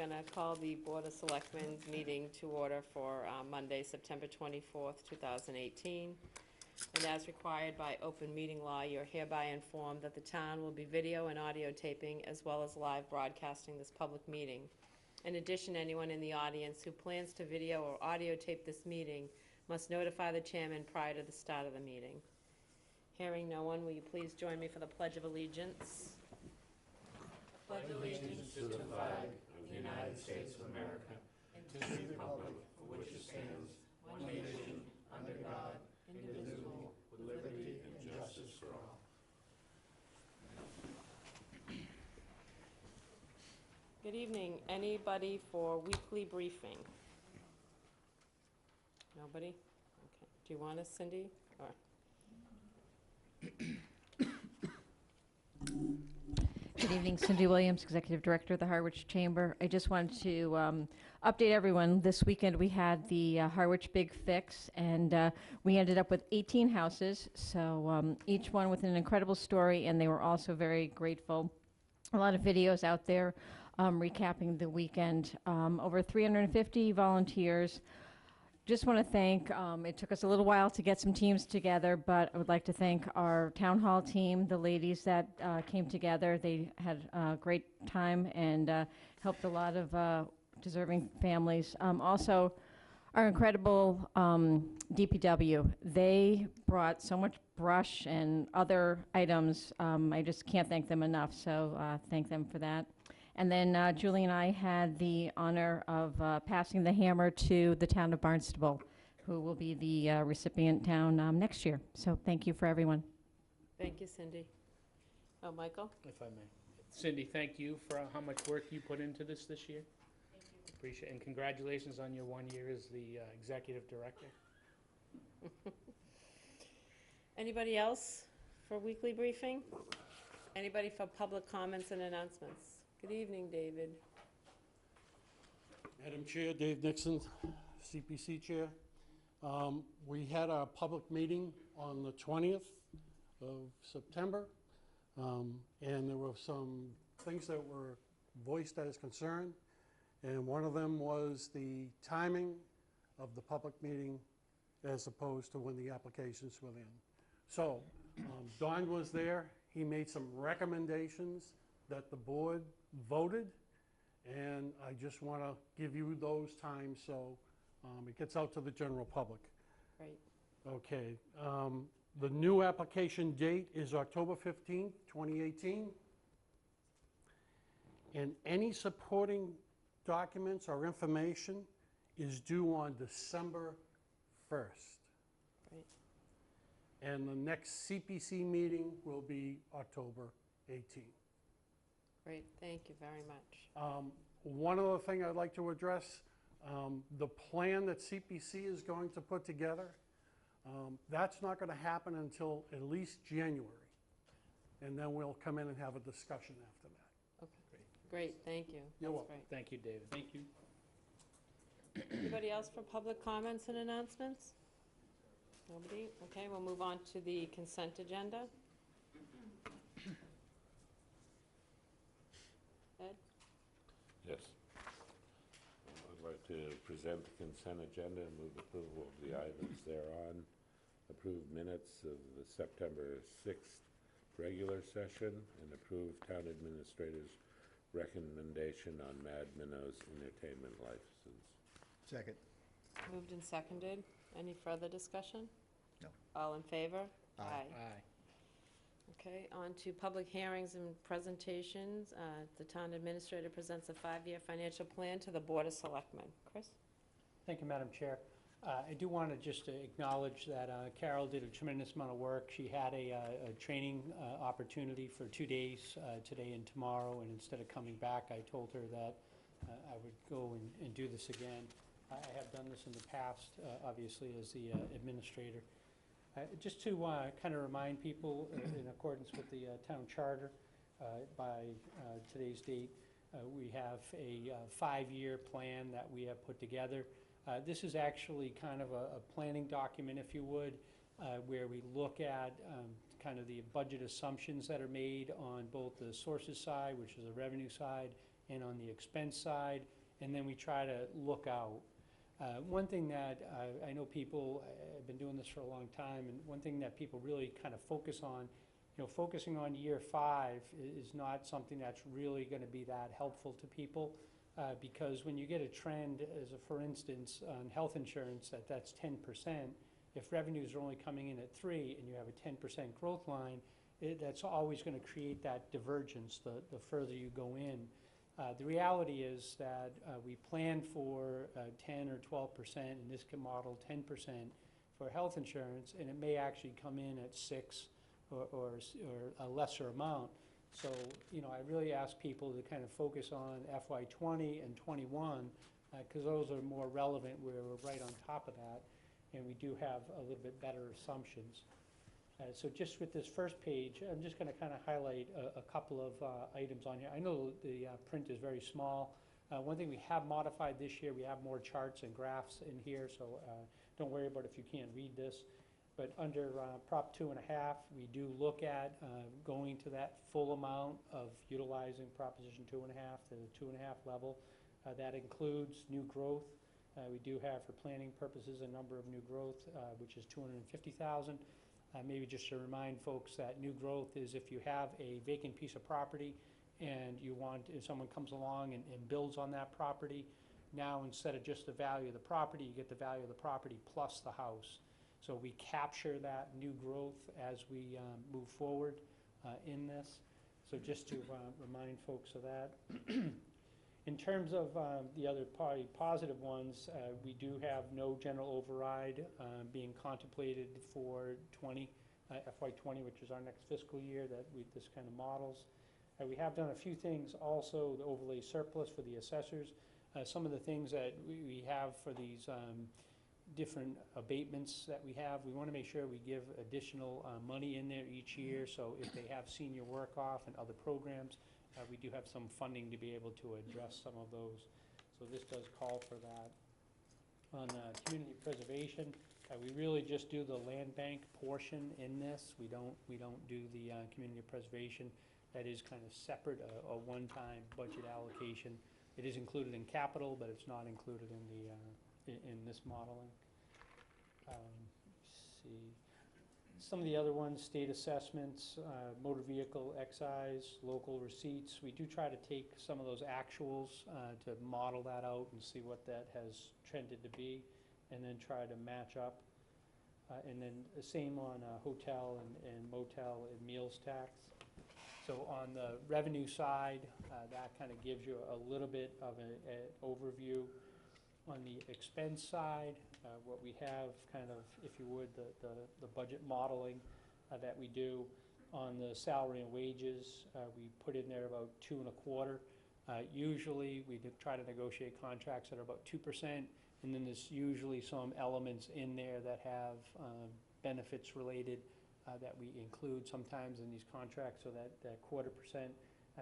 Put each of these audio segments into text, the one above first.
going to call the Board of Selectmen's meeting to order for Monday, September 24th, 2018. And as required by open meeting law, you're hereby informed that the town will be video and audio taping as well as live broadcasting this public meeting. In addition, anyone in the audience who plans to video or audio tape this meeting must notify the chairman prior to the start of the meeting. Hearing no one, will you please join me for the Pledge of Allegiance? Pledge allegiance to the flag of the United States of America and to the republic for which it stands, one nation, under God, indivisible, with liberty and justice for all. Good evening. Anybody for weekly briefing? Nobody? Okay. Do you want us, Cindy? Or? Good evening, Cindy Williams, Executive Director of the Harwich Chamber. I just wanted to update everyone. This weekend we had the Harwich Big Fix, and we ended up with 18 houses, so each one with an incredible story, and they were also very grateful. A lot of videos out there recapping the weekend. Over 350 volunteers. Just want to thank, it took us a little while to get some teams together, but I would like to thank our town hall team, the ladies that came together. They had a great time and helped a lot of deserving families. Also, our incredible DPW. They brought so much brush and other items. I just can't thank them enough, so thank them for that. And then Julie and I had the honor of passing the hammer to the town of Barnstable, who will be the recipient town next year. So thank you for everyone. Thank you, Cindy. Oh, Michael? If I may. Cindy, thank you for how much work you put into this year. Thank you. Appreciate it. And congratulations on your 1 year as the executive director. Anybody else for weekly briefing? Anybody for public comments and announcements? Good evening, David. Madam Chair, Dave Nixon, CPC Chair. We had our public meeting on the 20th of September, and there were some things that were voiced as concern, and one of them was the timing of the public meeting as opposed to when the applications were in. So Don was there. He made some recommendations that the board voted, and I just want to give you those times so it gets out to the general public. Right. Okay. The new application date is October 15th, 2018. And any supporting documents or information is due on December 1st. Right. And the next CPC meeting will be October 18th. Great, thank you very much. One other thing I'd like to address, the plan that CPC is going to put together, that's not going to happen until at least January. And then we'll come in and have a discussion after that. Okay, great, thank you. You're That's welcome. great. Thank you, David. Thank you. Anybody else for public comments and announcements? Nobody? Okay, we'll move on to the consent agenda. Ed? Yes. I'd like to present the consent agenda and move approval of the items thereon. Approve minutes of the September 6th regular session and approve town administrator's recommendation on Mad Minnow's entertainment license. Second. Moved and seconded. Any further discussion? No. All in favor? Aye. Aye. Okay, on to public hearings and presentations. The town administrator presents a 5-year financial plan to the Board of Selectmen. Chris? Thank you, Madam Chair. I do want to just acknowledge that Carol did a tremendous amount of work. She had a training opportunity for 2 days, today and tomorrow, and instead of coming back, I told her that I would go and do this again. I have done this in the past, obviously, as the administrator. Just to kind of remind people, in accordance with the town charter, by today's date, we have a 5-year plan that we have put together. This is actually kind of a planning document, if you would, where we look at kind of the budget assumptions that are made on both the sources side, which is the revenue side, and on the expense side, and then we try to look out. One thing that I know people have been doing this for a long time, and one thing that people really kind of focus on, focusing on year 5 is not something that's really going to be that helpful to people, because when you get a trend, for instance, on health insurance, that's 10%, if revenues are only coming in at 3 and you have a 10% growth line, that's always going to create that divergence the further you go in. The reality is that we plan for 10 or 12%, in this model 10% for health insurance, and it may actually come in at 6 or a lesser amount. So, I really ask people to kind of focus on FY20 and 21, because those are more relevant, where we're right on top of that, and we do have a little bit better assumptions. So just with this first page, I'm just going to kind of highlight a couple of items on here. I know the print is very small. One thing we have modified this year, we have more charts and graphs in here, so don't worry about if you can't read this. But under Prop 2.5, we do look at going to that full amount of utilizing Proposition 2.5 to the 2.5 level. That includes new growth. We do have, for planning purposes, a number of new growth, which is 250,000. Maybe just to remind folks that new growth is if you have a vacant piece of property and if someone comes along and builds on that property, now instead of just the value of the property, you get the value of the property plus the house. So we capture that new growth as we move forward in this. So just to remind folks of that. In terms of the other positive ones, we do have no general override being contemplated for FY20, which is our next fiscal year that this kind of models. We have done a few things also, the overlay surplus for the assessors. Some of the things that we have for these different abatements that we have, we want to make sure we give additional money in there each year. So if they have senior work off and other programs, we do have some funding to be able to address some of those. So this does call for that. On community preservation, we really just do the land bank portion in this. We don't do the community preservation. That is kind of separate, a one-time budget allocation. It is included in capital, but it's not included in the in this modeling. Let's see. Some of the other ones, state assessments, motor vehicle excise, local receipts. We do try to take some of those actuals to model that out and see what that has trended to be, and then try to match up. And then the same on hotel and motel and meals tax. So on the revenue side, that kind of gives you a little bit of an overview. On the expense side, what we have kind of, if you would, the budget modeling that we do. On the salary and wages, we put in there about 2.25. Usually we try to negotiate contracts that are about 2%, and then there's usually some elements in there that have benefits related that we include sometimes in these contracts, so that 0.25%,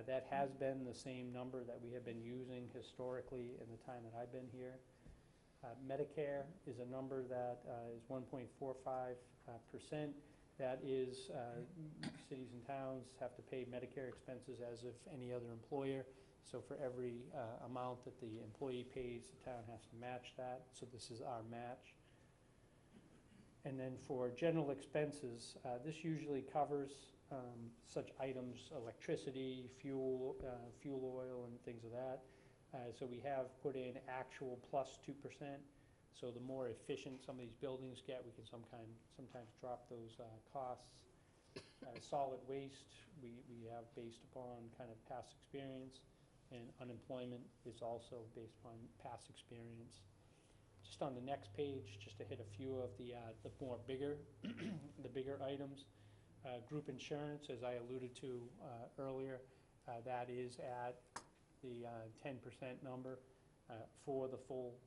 that has been the same number that we have been using historically in the time that I've been here. Medicare is a number that is 1.45%. That is, cities and towns have to pay Medicare expenses as if any other employer. So for every amount that the employee pays, the town has to match that. So this is our match. And then for general expenses, this usually covers such items, electricity, fuel oil, and things of that. So we have put in actual plus 2%. So the more efficient some of these buildings get, we can sometimes drop those costs. Solid waste, we have based upon kind of past experience, and unemployment is also based upon past experience. Just on the next page, just to hit a few of the more bigger, the bigger items. Group insurance, as I alluded to earlier, that is at the 10% number for the full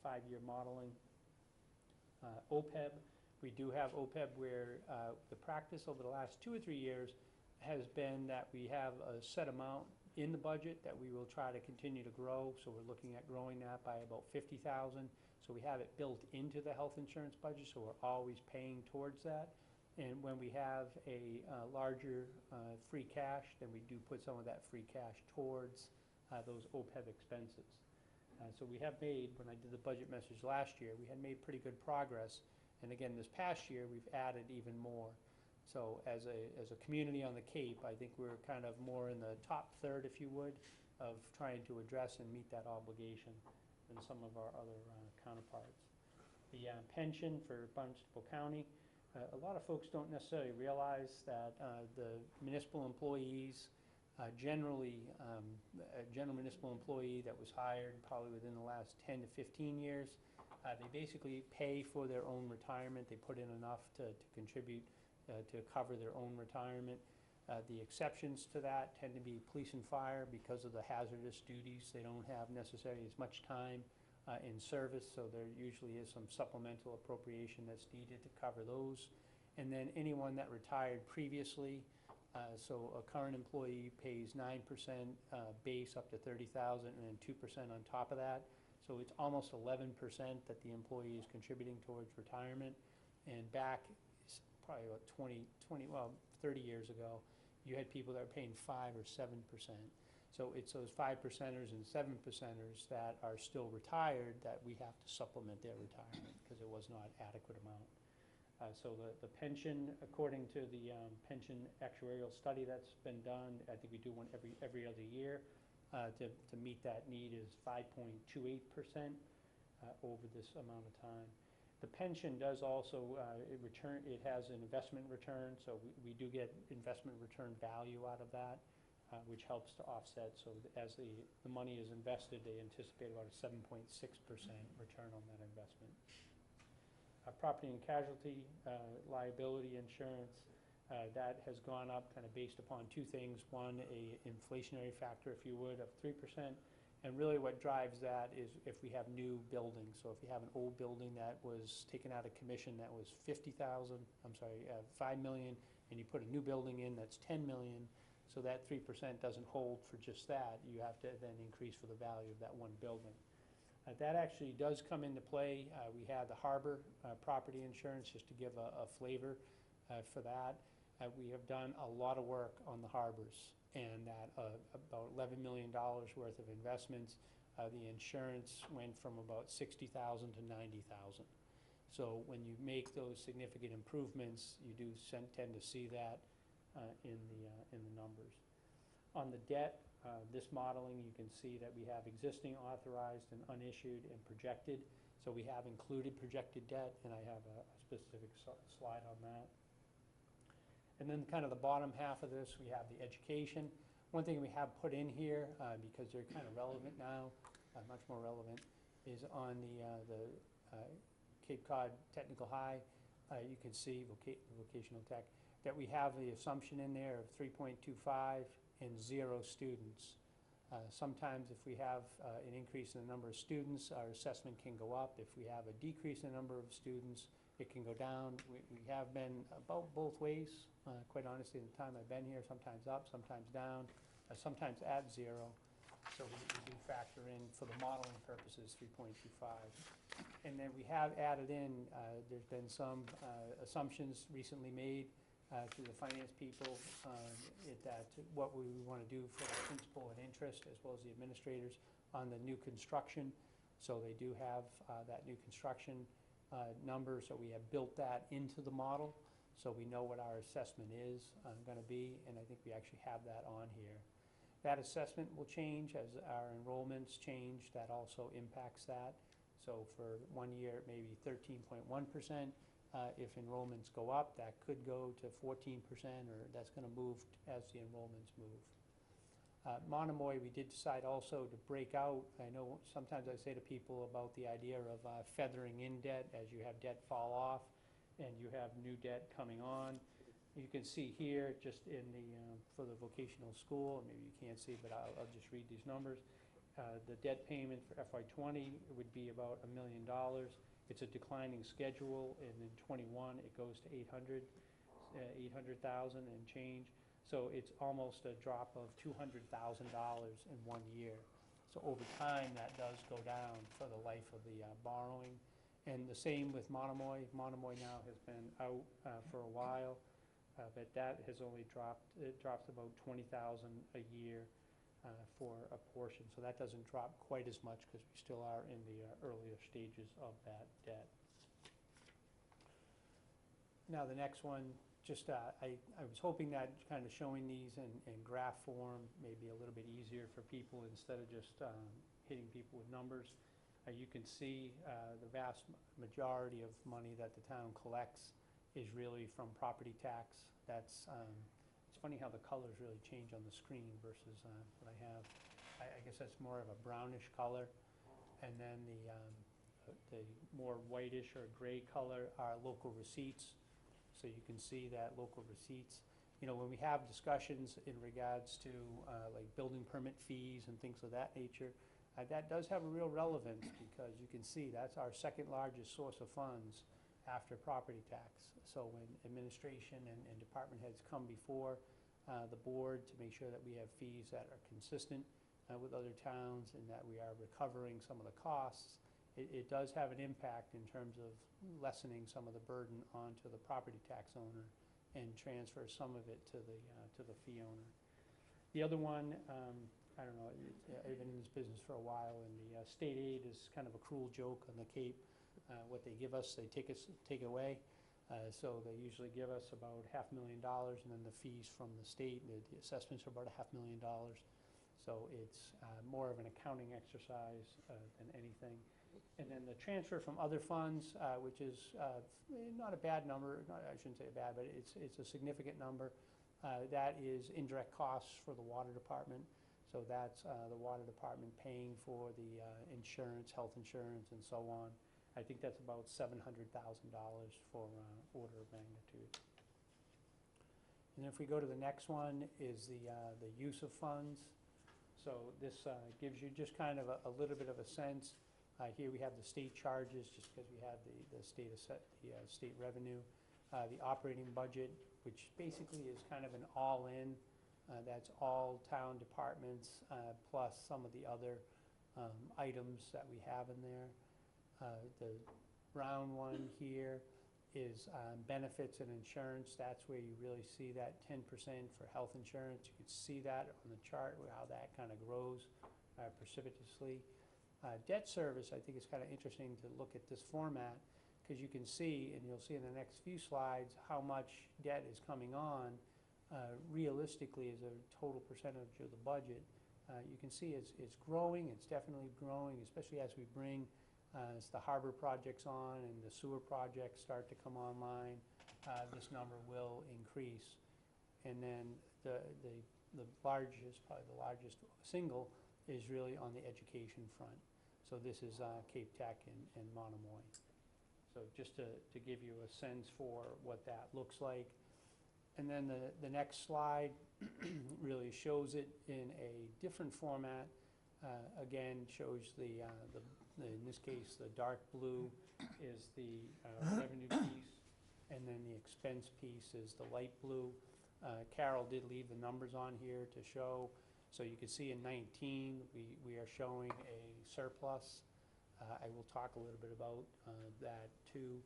5-year modeling. OPEB, we do have OPEB where the practice over the last 2 or 3 years has been that we have a set amount in the budget that we will try to continue to grow. So we're looking at growing that by about 50,000. So we have it built into the health insurance budget, so we're always paying towards that. And when we have a larger free cash, then we do put some of that free cash towards those OPEB expenses. So we have made, when I did the budget message last year, we had made pretty good progress. And again, this past year, we've added even more. So as a community on the Cape, I think we're kind of more in the top third, if you would, of trying to address and meet that obligation than some of our other counterparts. The pension for Barnstable County, a lot of folks don't necessarily realize that the municipal employees, generally, a general municipal employee that was hired probably within the last 10 to 15 years, they basically pay for their own retirement. They put in enough to contribute to cover their own retirement. The exceptions to that tend to be police and fire because of the hazardous duties. They don't have necessarily as much time in service, so there usually is some supplemental appropriation that's needed to cover those. And then anyone that retired previously, so a current employee pays 9% base up to $30,000 and then 2% on top of that. So it's almost 11% that the employee is contributing towards retirement. And back probably about 30 years ago, you had people that were paying 5 or 7%. So it's those 5%ers and 7%ers that are still retired that we have to supplement their retirement because it was not adequate amount. So the pension, according to the pension actuarial study that's been done, I think we do one every other year to meet that need, is 5.28% over this amount of time. The pension does also it has an investment return, so we do get investment return value out of that, which helps to offset. So as the money is invested, they anticipate about a 7.6% return on that investment. Property and casualty liability insurance, that has gone up kind of based upon two things. One, a inflationary factor, if you would, of 3%. And really what drives that is if we have new buildings. So if you have an old building that was taken out of commission that was $5 million, and you put a new building in that's 10 million, so that 3% doesn't hold for just that. You have to then increase for the value of that one building. That actually does come into play. We have the harbor property insurance, just to give a flavor for that. We have done a lot of work on the harbors, and that about $11 million worth of investments. The insurance went from about $60,000 to $90,000. So when you make those significant improvements, you do tend to see that in the numbers. On the debt, this modeling, you can see that we have existing, authorized, and unissued, and projected. So we have included projected debt, and I have a specific slide on that. And then kind of the bottom half of this, we have the education. One thing we have put in here, because they're kind of relevant now, much more relevant, is on the Cape Cod Technical High. You can see vocational tech, that we have the assumption in there of 3.25 and 0 students. Sometimes if we have an increase in the number of students, our assessment can go up. If we have a decrease in the number of students, it can go down. We have been about both ways, quite honestly, in the time I've been here, sometimes up, sometimes down, sometimes at 0. So we do factor in, for the modeling purposes, 3.25. And then we have added in, there's been some assumptions recently made through the finance people, that what we want to do for the principal and interest, as well as the administrators, on the new construction. So they do have that new construction number, so we have built that into the model, so we know what our assessment is going to be, and I think we actually have that on here. That assessment will change as our enrollments change. That also impacts that. So for 1 year, maybe 13.1%. If enrollments go up, that could go to 14%, or that's going to move as the enrollments move. Monomoy, we did decide also to break out. I know sometimes I say to people about the idea of feathering in debt as you have debt fall off and you have new debt coming on. You can see here, just in the for the vocational school, maybe you can't see, but I'll just read these numbers. The debt payment for FY20 would be about $1 million. It's a declining schedule, and in '21 it goes to 800,000 and change. So it's almost a drop of $200,000 in 1 year. So over time, that does go down for the life of the borrowing. And the same with Monomoy. Monomoy now has been out for a while, but that has only dropped. It drops about $20,000 a year for a portion. So that doesn't drop quite as much because we still are in the earlier stages of that debt. Now, the next one, just I was hoping that kind of showing these in graph form may be a little bit easier for people instead of just hitting people with numbers. You can see the vast majority of money that the town collects is really from property tax. That's it's funny how the colors really change on the screen versus what I have. I guess that's more of a brownish color, and then the more whitish or gray color are local receipts. So you can see that local receipts. You know, when we have discussions in regards to like building permit fees and things of that nature, that does have a real relevance because you can see that's our second largest source of funds after property tax. So when administration and department heads come before the board to make sure that we have fees that are consistent with other towns and that we are recovering some of the costs, it does have an impact in terms of lessening some of the burden onto the property tax owner and transfer some of it to the fee owner. The other one, I don't know, I've been in this business for a while, and the state aid is kind of a cruel joke on the Cape. What they give us, they take away. So they usually give us about $500,000, and then the fees from the state, the assessments are about $500,000. So it's more of an accounting exercise than anything. And then the transfer from other funds, which is not a bad number, I shouldn't say bad, but it's a significant number. That is indirect costs for the water department. So that's the water department paying for the insurance, health insurance, and so on. I think that's about $700,000 for order of magnitude. And if we go to the next one is the use of funds. So this gives you just kind of a little bit of a sense. Here we have the state charges, just because we have the state revenue. The operating budget, which basically is kind of an all-in. That's all town departments plus some of the other items that we have in there. The brown one here is benefits and insurance. That's where you really see that 10% for health insurance. You can see that on the chart, how that kind of grows precipitously. Debt service, I think, is kind of interesting to look at this format, because you can see, and you'll see in the next few slides, how much debt is coming on realistically as a total percentage of the budget. You can see it's growing. It's definitely growing, especially as we bring the harbor projects on and the sewer projects start to come online. This number will increase. And then the largest, probably the largest single, is really on the education front. So this is Cape Tech and Monomoy. So just to give you a sense for what that looks like. And then the next slide really shows it in a different format. Again, shows in this case, the dark blue is the revenue piece, and then the expense piece is the light blue. Carol did leave the numbers on here to show. So you can see in 19, we are showing a surplus. I will talk a little bit about that too.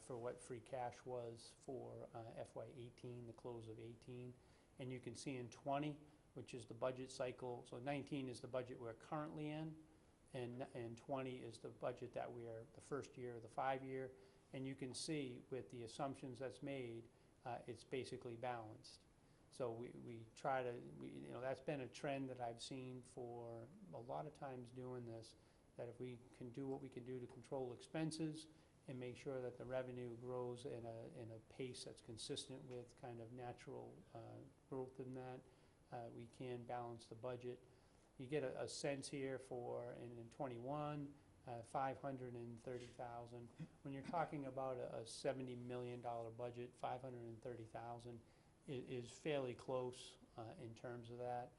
For what free cash was for FY18, the close of 18. And you can see in 20, which is the budget cycle, so 19 is the budget we're currently in, and 20 is the budget that we are the first year of the 5-year. And you can see with the assumptions that's made, it's basically balanced. So we try to, you know, that's been a trend that I've seen for a lot of times doing this, that if we can do what we can do to control expenses and make sure that the revenue grows in a pace that's consistent with kind of natural growth in that, we can balance the budget. You get a sense here for, in 21, 530,000. When you're talking about a $70 million budget, 530,000 is fairly close in terms of that.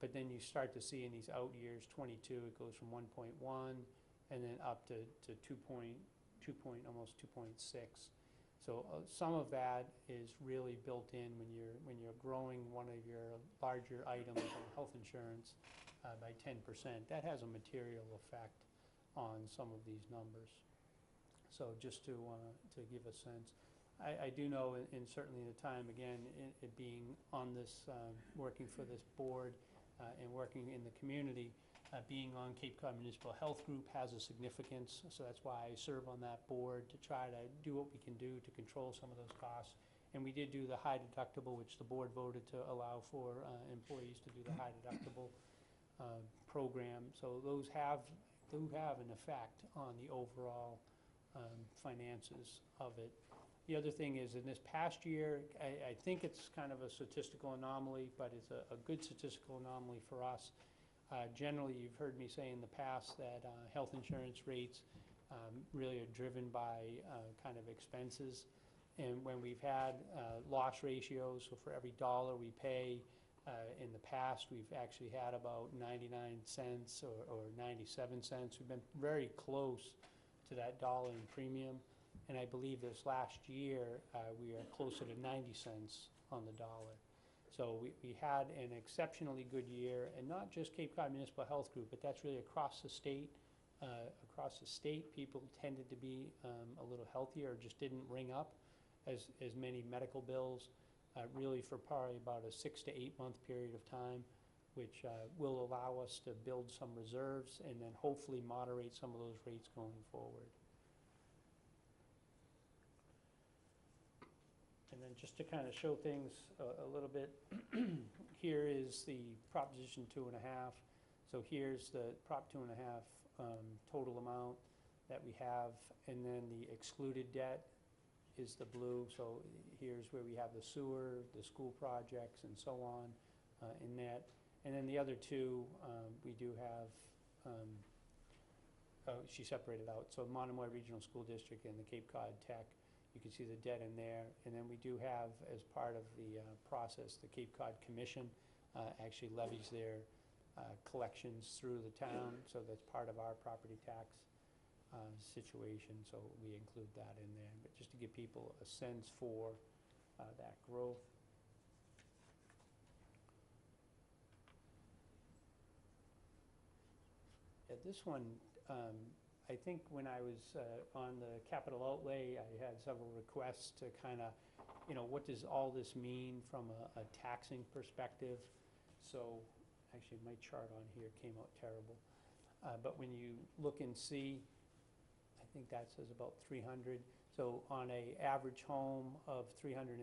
But then you start to see in these out years, 22, it goes from 1.1 and then up to almost 2.6. So some of that is really built in when you're growing one of your larger items, like health insurance, by 10%. That has a material effect on some of these numbers. So just to give a sense, I do know, in certainly the time again, it being on this, working for this board, and working in the community, being on Cape Cod Municipal Health Group has a significance, so that's why I serve on that board, to try to do what we can do to control some of those costs. And we did do the high deductible, which the board voted to allow for employees to do the high deductible program. So those do have an effect on the overall finances of it. The other thing is, in this past year, I think it's kind of a statistical anomaly, but it's a good statistical anomaly for us. Generally, you've heard me say in the past that health insurance rates really are driven by kind of expenses. And when we've had loss ratios, so for every dollar we pay, in the past, we've actually had about 99 cents or 97 cents. We've been very close to that dollar in premium. And I believe this last year, we are closer to 90 cents on the dollar. So we had an exceptionally good year, and not just Cape Cod Municipal Health Group, but that's really across the state. Across the state, people tended to be a little healthier, or just didn't ring up as many medical bills, really for probably about a 6 to 8 month period of time, which will allow us to build some reserves and then hopefully moderate some of those rates going forward. And then just to kind of show things a little bit, here is the Proposition 2.5. So here's the Prop 2.5 total amount that we have, and then the excluded debt is the blue. So here's where we have the sewer, the school projects, and so on in that. And then the other two, we do have, she separated out. So Monomoy Regional School District and the Cape Cod Tech. You can see the debt in there. And then we do have, as part of the process, the Cape Cod Commission actually levies their collections through the town. So that's part of our property tax situation. So we include that in there. But just to give people a sense for that growth. Yeah, this one, I think when I was on the capital outlay, I had several requests to kind of, what does all this mean from a taxing perspective? So actually my chart on here came out terrible. But when you look and see, I think that says about 300. So on a average home of $350,000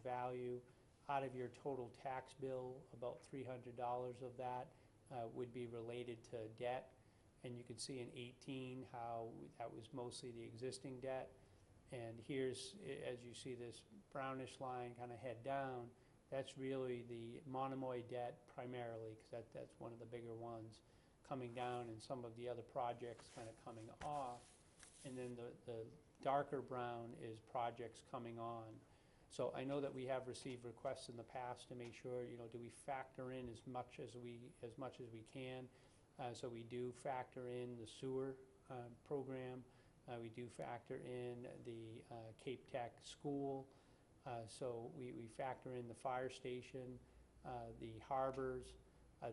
value, out of your total tax bill, about $300 of that would be related to debt. And you can see in 18 how that was mostly the existing debt. And here's, as you see this brownish line kind of head down, that's really the Monomoy debt primarily, because that's one of the bigger ones coming down, and some of the other projects kind of coming off. And then the darker brown is projects coming on. So I know that we have received requests in the past to make sure, do we factor in as much as we can. So we do factor in the sewer program. We do factor in the Cape Tech school. So we factor in the fire station, the harbors.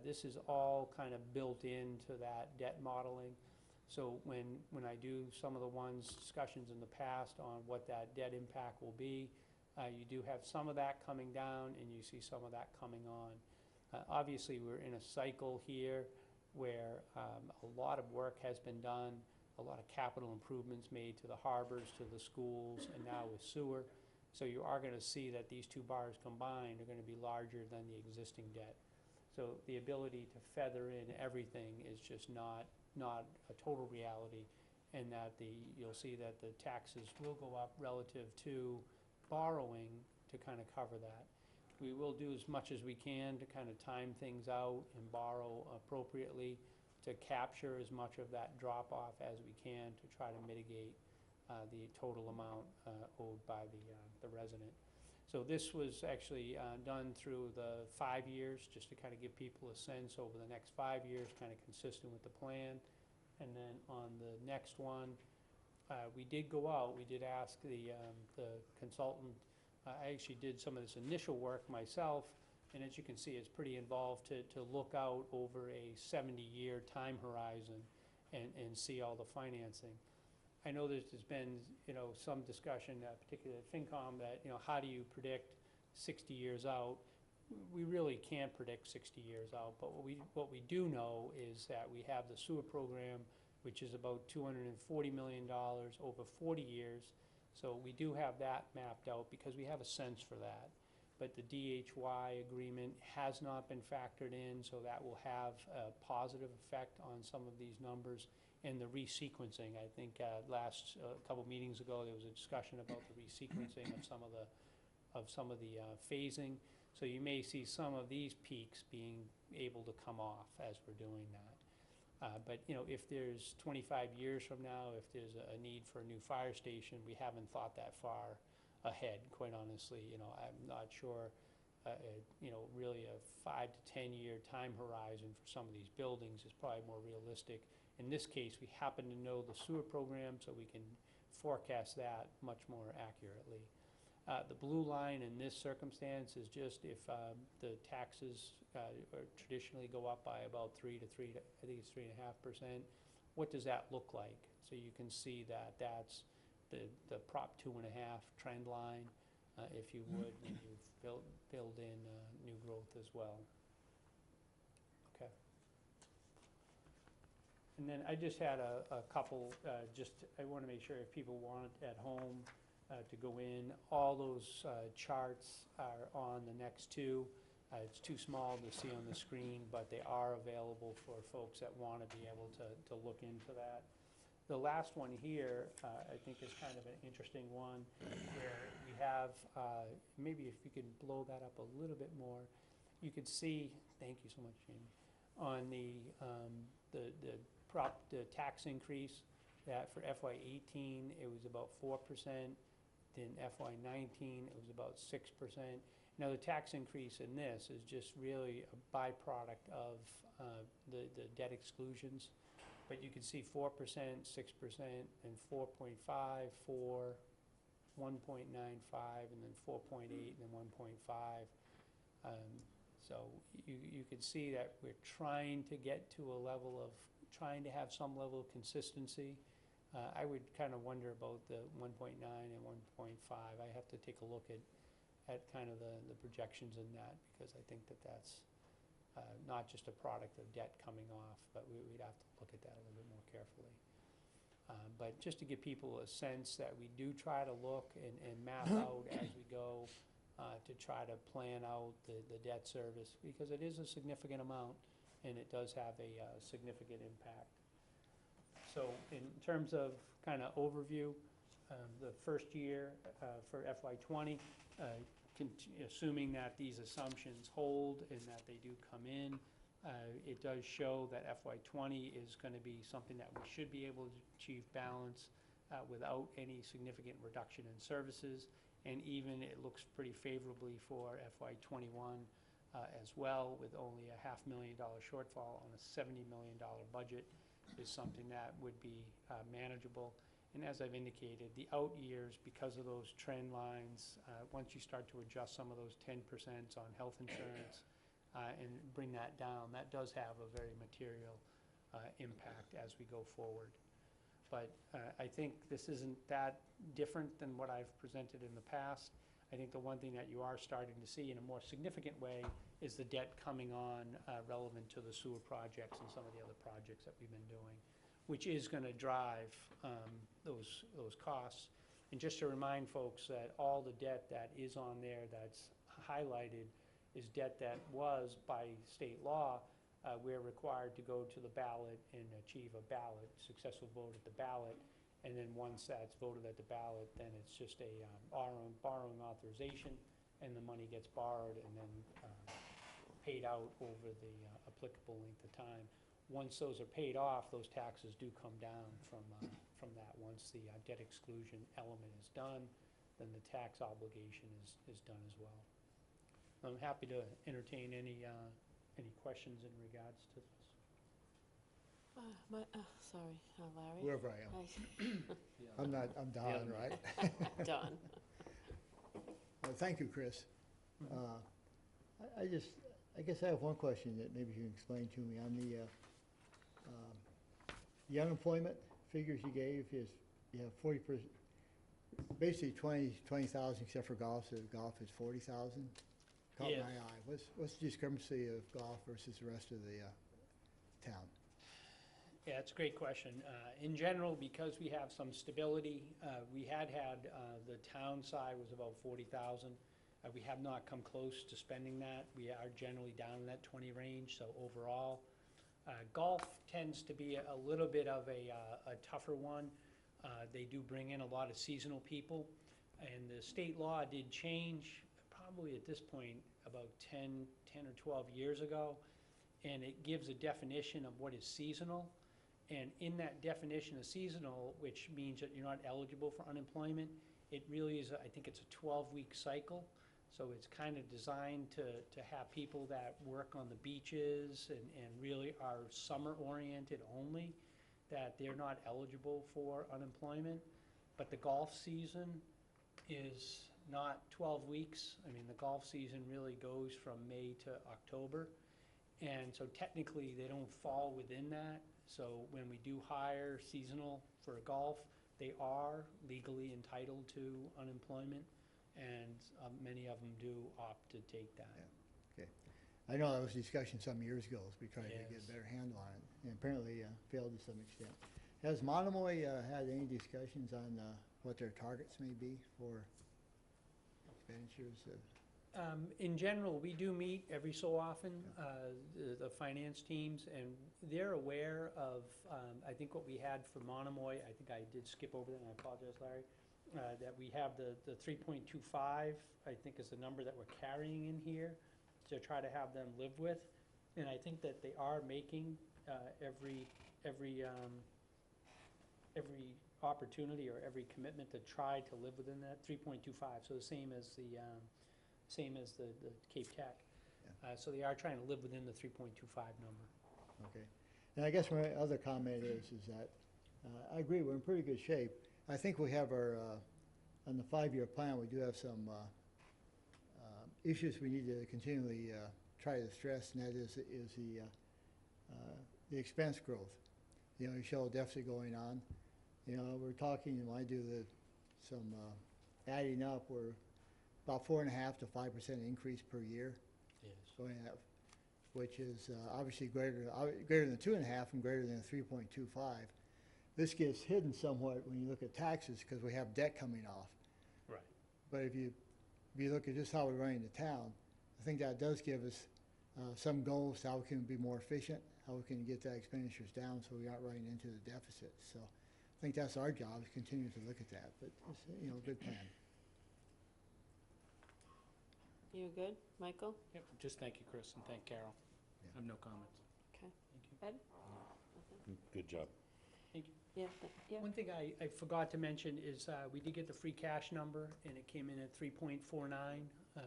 This is all kind of built into that debt modeling. So when I do some of the discussions in the past on what that debt impact will be, you do have some of that coming down, and you see some of that coming on. Obviously, we're in a cycle here where a lot of work has been done, a lot of capital improvements made to the harbors, to the schools, and now with sewer. So you are going to see that these two bars combined are going to be larger than the existing debt. So the ability to feather in everything is just not a total reality, and that you'll see that the taxes will go up relative to borrowing to kind of cover that. We will do as much as we can to kind of time things out and borrow appropriately to capture as much of that drop off as we can to try to mitigate the total amount owed by the resident. So this was actually done through the 5 years, just to kind of give people a sense over the next 5 years, kind of consistent with the plan. And then on the next one, we did go out, we did ask the consultant. I actually did some of this initial work myself, and as you can see, it's pretty involved to look out over a 70-year time horizon and see all the financing. I know there's been, some discussion, particularly at FinCom, that, how do you predict 60 years out? we really can't predict 60 years out, but what we do know is that we have the sewer program, which is about $240 million over 40 years. So we do have that mapped out because we have a sense for that. But the DHY agreement has not been factored in, so that will have a positive effect on some of these numbers. And the resequencing, I think last couple meetings ago, there was a discussion about the resequencing of some of the phasing. So you may see some of these peaks being able to come off as we're doing that. But you know, if there's 25 years from now, if there's a need for a new fire station, we haven't thought that far ahead, quite honestly. You know, I'm not sure, you know, really a 5 to 10 year time horizon for some of these buildings is probably more realistic. In this case, we happen to know the sewer program, so we can forecast that much more accurately. The blue line in this circumstance is just if the taxes traditionally go up by about I think it's 3.5%, what does that look like? So you can see that that's the Prop 2.5 trend line, if you would, when you build in new growth as well. Okay. And then I just had a couple, I want to make sure if people want at home to go in, all those charts are on the next two. It's too small to see on the screen, but they are available for folks that want to be able to look into that. The last one here, I think is kind of an interesting one, where we have, maybe if you could blow that up a little bit more, you could see, thank you so much, Jamie, on the tax increase, that for FY18 it was about 4%, then FY19 it was about 6%. Now the tax increase in this is just really a byproduct of the debt exclusions. But you can see 4%, 6%, and 4.5, 4, 1.95, and then 4.8, and then 1.5. So you can see that we're trying to get to a level of, trying to have some level of consistency. I would kind of wonder about the 1.9 and 1.5. I have to take a look at kind of the projections in that, because I think that that's not just a product of debt coming off, but we'd have to look at that a little bit more carefully. But just to give people a sense that we do try to look and map out as we go to try to plan out the debt service, because it is a significant amount and it does have a significant impact. So in terms of kind of overview, the first year for FY20, assuming that these assumptions hold and that they do come in, it does show that FY20 is going to be something that we should be able to achieve balance without any significant reduction in services, and even it looks pretty favorably for FY21 as well, with only a $500,000 shortfall on a $70 million budget is something that would be manageable. And as I've indicated, the out years, because of those trend lines, once you start to adjust some of those 10% on health insurance and bring that down, that does have a very material impact as we go forward. But I think this isn't that different than what I've presented in the past. I think the one thing that you are starting to see in a more significant way is the debt coming on relevant to the sewer projects and some of the other projects that we've been doing, which is going to drive those costs. And just to remind folks that all the debt that is on there that's highlighted is debt that was, by state law, we're required to go to the ballot and achieve a ballot, successful vote at the ballot. And then once that's voted at the ballot, then it's just a borrowing authorization, and the money gets borrowed and then paid out over the applicable length of time. Once those are paid off, those taxes do come down from that. Once the debt exclusion element is done, then the tax obligation is done as well. I'm happy to entertain any questions in regards to this. Sorry, Larry. Whoever I am. I'm Don, right? Don. Well, thank you, Chris. I guess I have one question that maybe you can explain to me. On the unemployment figures you gave, you have 40%, basically 20,000 except for golf, so golf is 40,000. caught Yes. my eye. What's the discrepancy of golf versus the rest of the town? Yeah, it's a great question. In general, because we have some stability, we had the town side was about 40,000. We have not come close to spending that. We are generally down in that 20 range, so overall. Golf tends to be a little bit of a tougher one. They do bring in a lot of seasonal people, and the state law did change probably at this point about 10 or 12 years ago, and it gives a definition of what is seasonal. And in that definition of seasonal, which means that you're not eligible for unemployment, it really is, I think it's a 12-week cycle. So it's kind of designed to have people that work on the beaches and really are summer-oriented only, that they're not eligible for unemployment. But the golf season is not 12 weeks. I mean, the golf season really goes from May to October. And so technically, they don't fall within that. So when we do hire seasonal for golf, they are legally entitled to unemployment, and many of them do opt to take that. Yeah. Okay. I know that was a discussion some years ago as we tried to get Yes. a better handle on it, and apparently failed to some extent. Has Monomoy had any discussions on what their targets may be for expenditures? In general, we do meet every so often, the finance teams, and they're aware of, I think what we had for Monomoy, I think I did skip over that, and I apologize, Larry, that we have the 3.25, I think is the number that we're carrying in here to try to have them live with. And I think that they are making every opportunity or every commitment to try to live within that 3.25, so the same as the Cape Tech. Yeah. So they are trying to live within the 3.25 number. Okay. And I guess my other comment is that I agree, we're in pretty good shape. I think we have on the 5-year plan, we do have some issues we need to continually try to stress, and that is the expense growth. You know, you show a deficit going on. You know, we're talking, when I do some adding up, we're about 4.5% to 5% increase per year Yes. going up, which is obviously greater than 2.5 and greater than 3.25. This gets hidden somewhat when you look at taxes because we have debt coming off. Right. But if you look at just how we're running the town, I think that does give us some goals to how we can be more efficient, how we can get the expenditures down so we aren't running into the deficit. So I think that's our job, is continue to look at that. But it's, you know, a good plan. You good, Michael? Yep, just thank you, Chris, and thank Carol. Yeah. I have no comments. Okay. Thank you. Ed? Good job. Thank you. Yeah, yeah. One thing I forgot to mention is we did get the free cash number, and it came in at 3.49,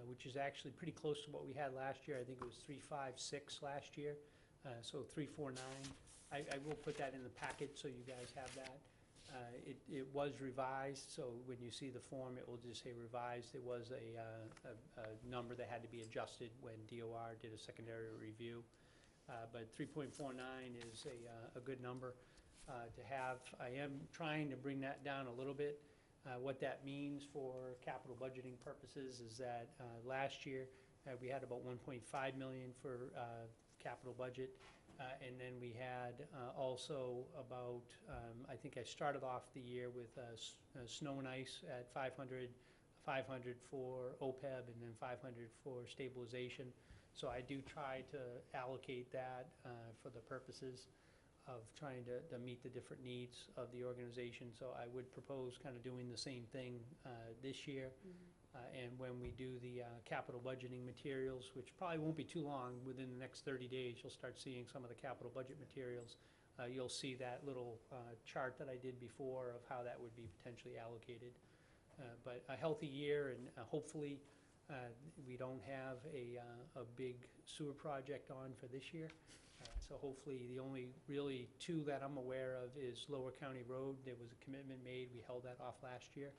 which is actually pretty close to what we had last year. I think it was 3.56 last year, so 3.49. I will put that in the packet so you guys have that. It was revised, so when you see the form, it will just say revised. It was a number that had to be adjusted when DOR did a secondary review. But 3.49 is a good number to have. I am trying to bring that down a little bit. What that means for capital budgeting purposes is that last year we had about 1.5 million for capital budget. And then we had also about, I think I started off the year with snow and ice at 500 for OPEB, and then 500 for stabilization. So I do try to allocate that for the purposes of trying to meet the different needs of the organization. So I would propose kind of doing the same thing this year. And when we do the capital budgeting materials, which probably won't be too long, within the next 30 days, you'll start seeing some of the capital budget materials. You'll see that little chart that I did before of how that would be potentially allocated. But a healthy year, and hopefully we don't have a big sewer project on for this year. So hopefully the only really two that I'm aware of is Lower County Road. There was a commitment made. We held that off last year.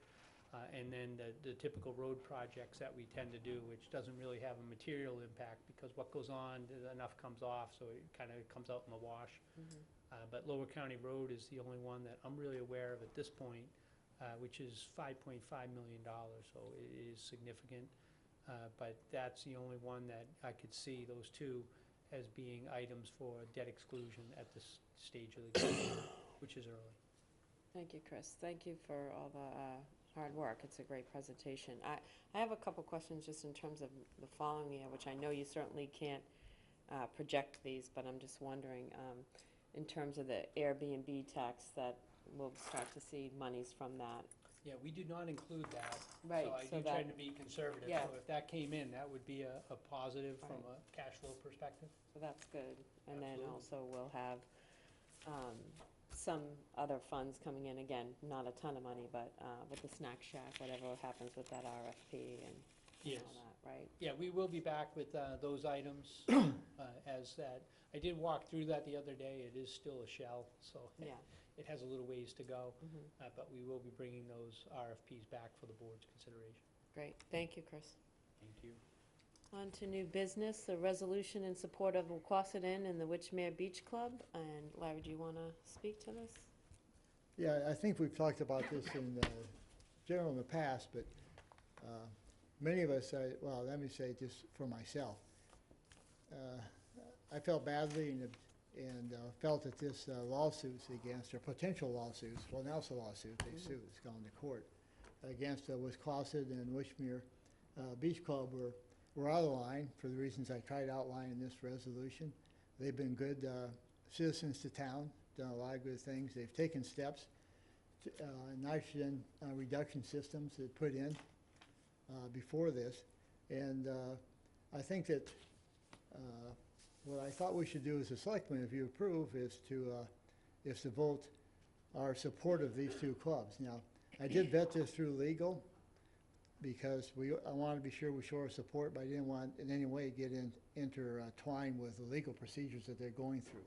And then the typical road projects that we tend to do, which doesn't really have a material impact because what goes on, enough comes off, so it kind of comes out in the wash. But Lower County Road is the only one that I'm really aware of at this point, which is $5.5 million, so it is significant. But that's the only one that I could see, those two, as being items for debt exclusion at this stage of the game, which is early. Thank you, Chris. Thank you for all the hard work. It's a great presentation. I have a couple questions just in terms of the following year, which I know you certainly can't project these, but I'm just wondering, in terms of the Airbnb tax, that we'll start to see monies from that. Yeah, we do not include that. Right, So I so do try that- to be conservative. Yeah. So if that came in, that would be a positive from Right. a cash flow perspective. So that's good. And then Absolutely. also we'll have some other funds coming in, again, not a ton of money, but with the snack shack, whatever happens with that RFP and Yes. all that, right? Yeah, we will be back with those items as that. I did walk through that the other day. It is still a shell, so Yeah. it has a little ways to go. Mhm. But we will be bringing those RFPs back for the board's consideration. Great. Thank you, Chris. Thank you. On to new business, a resolution in support of Wauquasit Inn and the Witchmere Beach Club. And Larry, do you want to speak to this? Yeah, I think we've talked about this in general in the past, but many of us, well, let me say just for myself, I felt badly and felt that this lawsuits against, or potential lawsuits, well, now it's a lawsuit, they sued, it's gone to court, against Wisconsin and Witchmere Beach Club were out of line for the reasons I tried to outline in this resolution. They've been good citizens to town, done a lot of good things. They've taken steps to nitrogen reduction systems they put in before this. And I think that what I thought we should do as a selectman, if you approve, is to vote our support of these two clubs. Now, I did vet this through legal because I wanted to be sure we show our support, but I didn't want in any way get intertwined with the legal procedures that they're going through.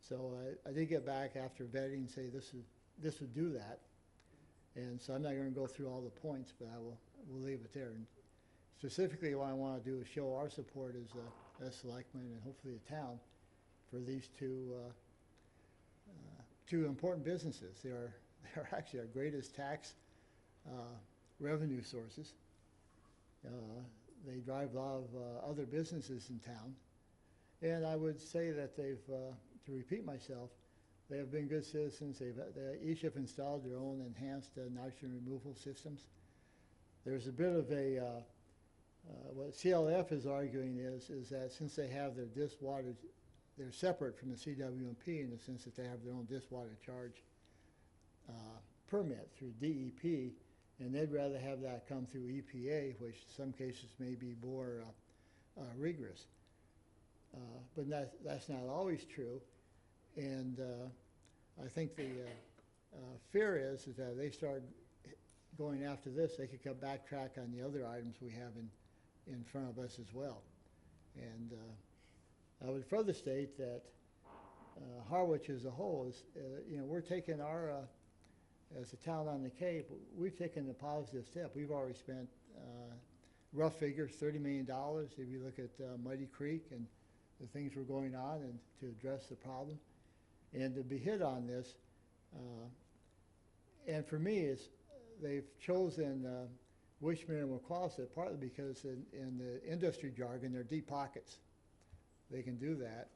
So I did get back after vetting and say this would do that. And so I'm not going to go through all the points, but we'll leave it there. And specifically, what I want to do is show our support as selectmen and hopefully the town for these two important businesses. They're actually our greatest tax revenue sources. They drive a lot of other businesses in town. And I would say that they've, to repeat myself, they have been good citizens. They each have installed their own enhanced nitrogen removal systems. There's a bit of a, what CLF is arguing is that since they have their distwater, they're separate from the CWMP in the sense that they have their own distwater charge permit through DEP, and they'd rather have that come through EPA, which in some cases may be more rigorous. But that's not always true. And I think the fear is that they start going after this, they could backtrack on the other items we have in front of us as well. And I would further state that Harwich as a whole is, we're taking our, as a town on the Cape, we've taken a positive step. We've already spent, rough figures, $30 million. If you look at Muddy Creek and the things were going on and to address the problem. And to be hit on this, and for me, they've chosen Witchmere and Wauquasit partly because in the industry jargon, they're deep pockets. They can do that.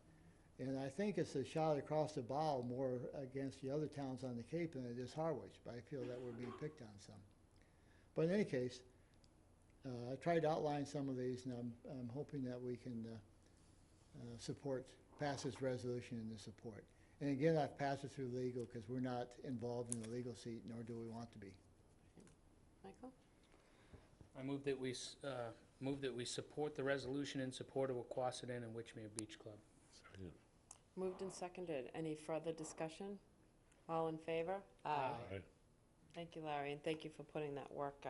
And I think it's a shot across the bow more against the other towns on the Cape than it is Harwich, but I feel that we're being picked on some. But in any case, I tried to outline some of these, and I'm hoping that we can pass this resolution in the support. And again, I've passed it through legal because we're not involved in the legal seat, nor do we want to be. Michael? I move that we support the resolution in support of Wauquasit Inn and Witchmere Beach Club. Second. Moved and seconded. Any further discussion? All in favor? Aye. Thank you, Larry, and thank you for putting that work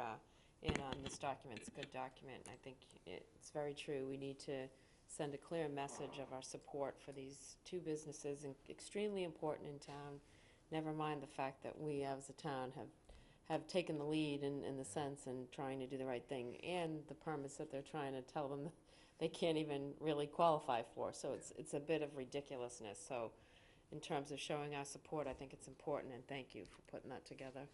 in on this document. It's a good document. I think it's very true. We need to send a clear message of our support for these two businesses, and extremely important in town. Never mind the fact that we as a town have taken the lead in the sense and trying to do the right thing, and the permits that they're trying to tell them they can't even really qualify for. So it's a bit of ridiculousness. So in terms of showing our support, I think it's important, and thank you for putting that together.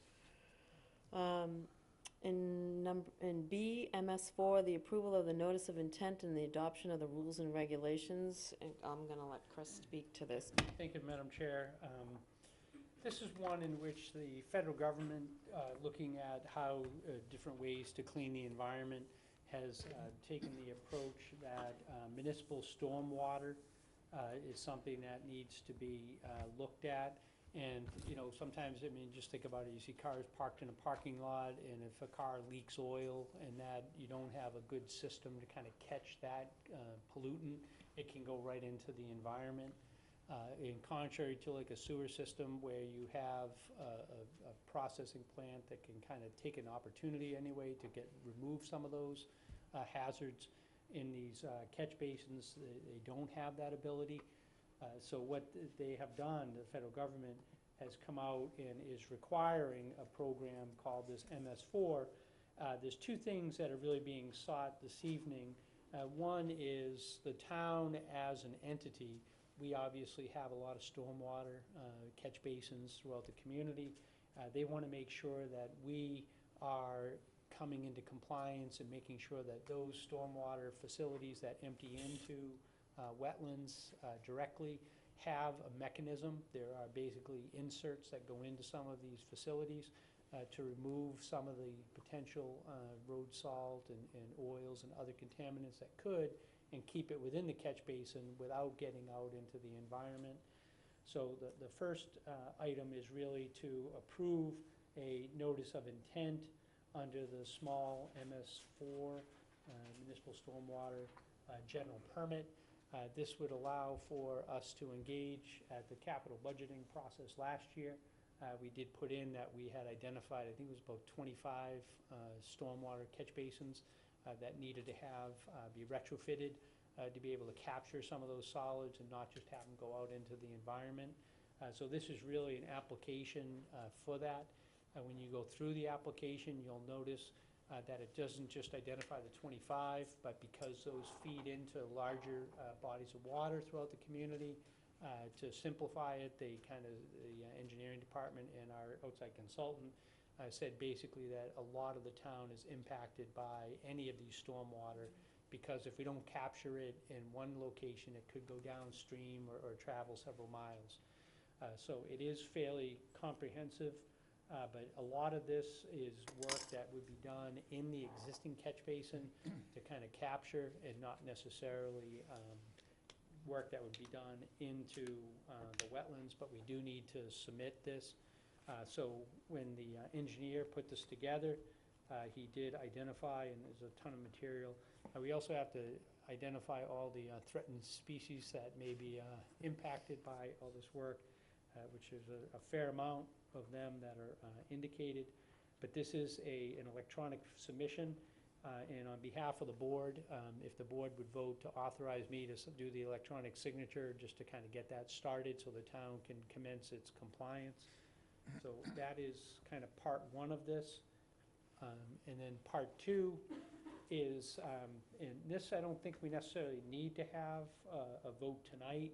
In B, MS4, the approval of the notice of intent and the adoption of the rules and regulations. And I'm going to let Chris speak to this. Thank you, Madam Chair. This is one in which the federal government, looking at how different ways to clean the environment, has taken the approach that municipal stormwater is something that needs to be looked at. And, you know, sometimes, I mean, just think about it, you see cars parked in a parking lot, and if a car leaks oil and that you don't have a good system to kind of catch that pollutant, it can go right into the environment. In contrary to like a sewer system where you have a processing plant that can kind of take an opportunity anyway to remove some of those hazards, in these catch basins, they don't have that ability. So what they have done, the federal government has come out and is requiring a program called this MS4. There's two things that are really being sought this evening. One is the town as an entity. We obviously have a lot of stormwater catch basins throughout the community. They want to make sure that we are coming into compliance and making sure that those stormwater facilities that empty into wetlands directly have a mechanism. There are basically inserts that go into some of these facilities to remove some of the potential road salt and oils and other contaminants that could, and keep it within the catch basin without getting out into the environment. So the first item is really to approve a notice of intent under the small MS4 municipal stormwater general permit. This would allow for us to engage at the capital budgeting process last year. We did put in that we had identified, I think it was about 25 stormwater catch basins that needed to be retrofitted to be able to capture some of those solids and not just have them go out into the environment. So this is really an application for that. When you go through the application, you'll notice that it doesn't just identify the 25, but because those feed into larger bodies of water throughout the community, to simplify it, the engineering department and our outside consultant said basically that a lot of the town is impacted by any of these stormwater, because if we don't capture it in one location, it could go downstream or travel several miles. So it is fairly comprehensive. But a lot of this is work that would be done in the existing catch basin to kind of capture, and not necessarily work that would be done into the wetlands, but we do need to submit this. So when the engineer put this together, he did identify, and there's a ton of material. We also have to identify all the threatened species that may be impacted by all this work, which is a fair amount of them that are indicated. But this is an electronic submission, and on behalf of the board, if the board would vote to authorize me to do the electronic signature, just to kind of get that started so the town can commence its compliance. So that is kind of part one of this. And then part two is, and this I don't think we necessarily need to have a vote tonight.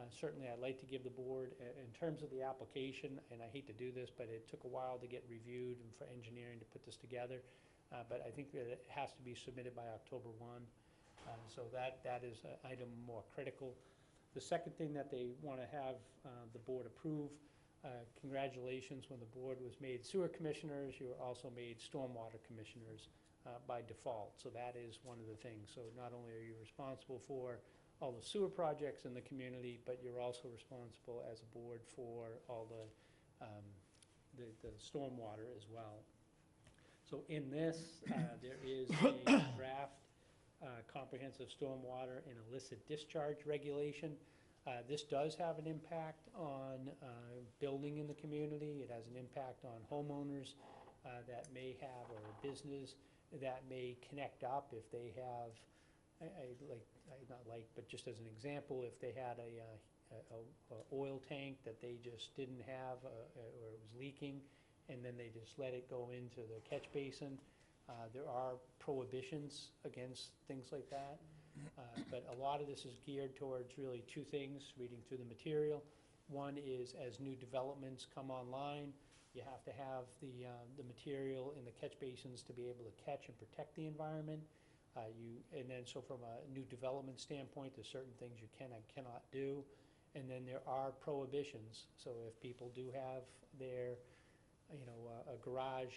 Certainly I'd like to give the board, in terms of the application, and I hate to do this, but it took a while to get reviewed and for engineering to put this together. But I think that it has to be submitted by October 1. So that is an item more critical. The second thing that they want to have the board approve, congratulations, when the board was made sewer commissioners, you were also made stormwater commissioners by default. So that is one of the things. So not only are you responsible for all the sewer projects in the community, but you're also responsible as a board for all the stormwater as well. So in this, there is a draft comprehensive stormwater and illicit discharge regulation. This does have an impact on building in the community. It has an impact on homeowners that may have, or a business that may connect up if they have, but just as an example, if they had a oil tank that they just didn't have, or it was leaking, and then they just let it go into the catch basin. There are prohibitions against things like that. But a lot of this is geared towards really two things, reading through the material. One is, as new developments come online, You have to have the material in the catch basins to be able to catch and protect the environment. And then, so from a new development standpoint, there's certain things you can and cannot do. And then there are prohibitions. So if people do have their, a garage,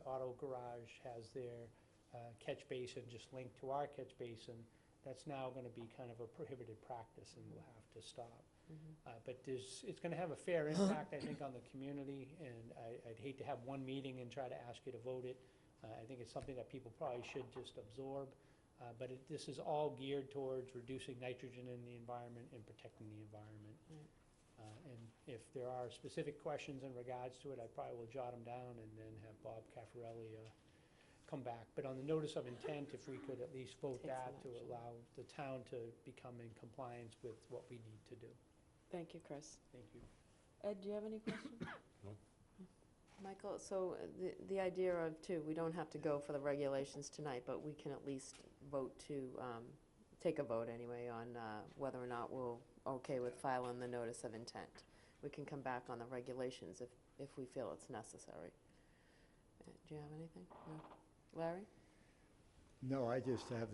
auto garage has their catch basin just linked to our catch basin, that's now gonna be kind of a prohibited practice, and we'll have to stop. But it's gonna have a fair impact, I think, on the community, and I'd hate to have one meeting and try to ask you to vote it. I think it's something that people probably should just absorb, but this is all geared towards reducing nitrogen in the environment and protecting the environment. And if there are specific questions in regards to it, I probably will jot them down and then have Bob Caffarelli come back. But on the notice of intent, if we could at least vote Take some that to action. allow the town to become in compliance with what we need to do. Thank you, Chris. Thank you. Ed, do you have any questions? No. Michael, so the idea of, too, we don't have to go for the regulations tonight, but we can at least vote to, take a vote anyway on whether or not we're okay with filing the notice of intent. We can come back on the regulations if we feel it's necessary. Do you have anything? No? Larry? No, I just have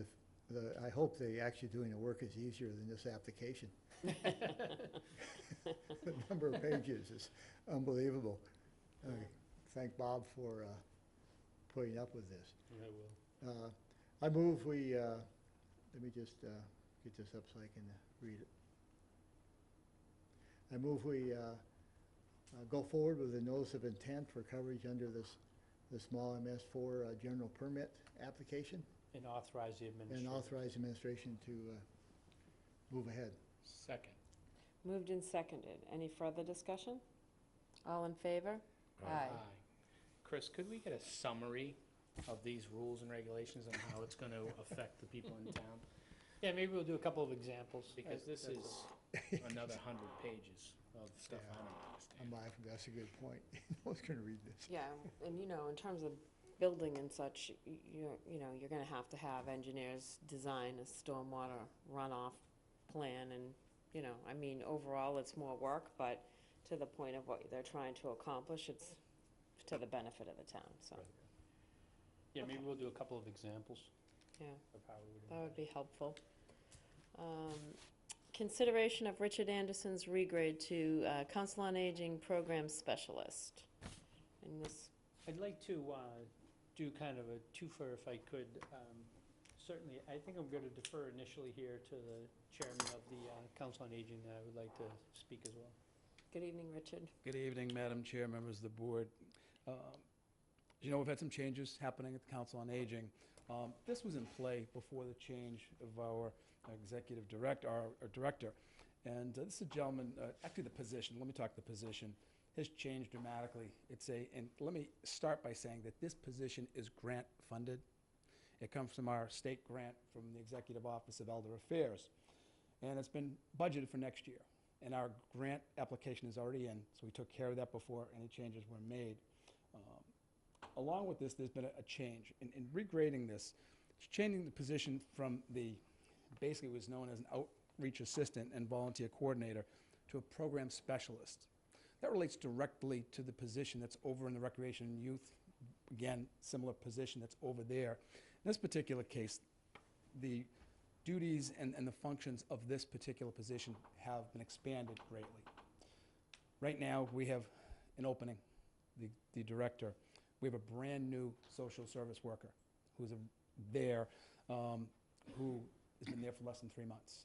I hope they actually doing the work is easier than this application. The number of pages is unbelievable. I thank Bob for putting up with this. I will. I move let me just get this up so I can read it. I move we go forward with a notice of intent for coverage under the small MS4 general permit application, And authorize the and administration. authorize administration to move ahead. Second. Moved and seconded. Any further discussion? All in favor? Aye. Chris, could we get a summary of these rules and regulations and how it's going to affect the people in town? Yeah, maybe we'll do a couple of examples. Because this That's is another 100 pages of stuff I don't I'm understand. laughing, that's a good point. I was gonna read this. Yeah, and in terms of building and such, you're gonna have to have engineers design a stormwater runoff plan and, overall, it's more work, but to the point of what they're trying to accomplish, it's to the benefit of the town, so, Yeah, maybe we'll do a couple of examples yeah, of how we would. that would be helpful. Consideration of Richard Anderson's regrade to Council on Aging Program Specialist. And this, I'd like to do kind of a twofer if I could. Certainly, I think I'm going to defer initially here to the chairman of the Council on Aging. I would like to speak as well. good evening, Richard. Good evening, Madam Chair, members of the board. You know, we've had some changes happening at the Council on Aging. This was in play before the change of our executive director, our director. And this is a gentleman, actually the position, let me talk the position, has changed dramatically. And let me start by saying that this position is grant funded. It comes from our state grant from the Executive Office of Elder Affairs. And it's been budgeted for next year. And our grant application is already in, so we took care of that before any changes were made. Along with this, there's been a change. In regrading this, it's changing the position from basically was known as an outreach assistant and volunteer coordinator to a program specialist. That relates directly to the position that's over in the Recreation and Youth, again, similar position that's over there. In this particular case, the duties and the functions of this particular position have been expanded greatly. Right now, we have an opening, the director. We have a brand-new social service worker who's there, who has been there for less than 3 months.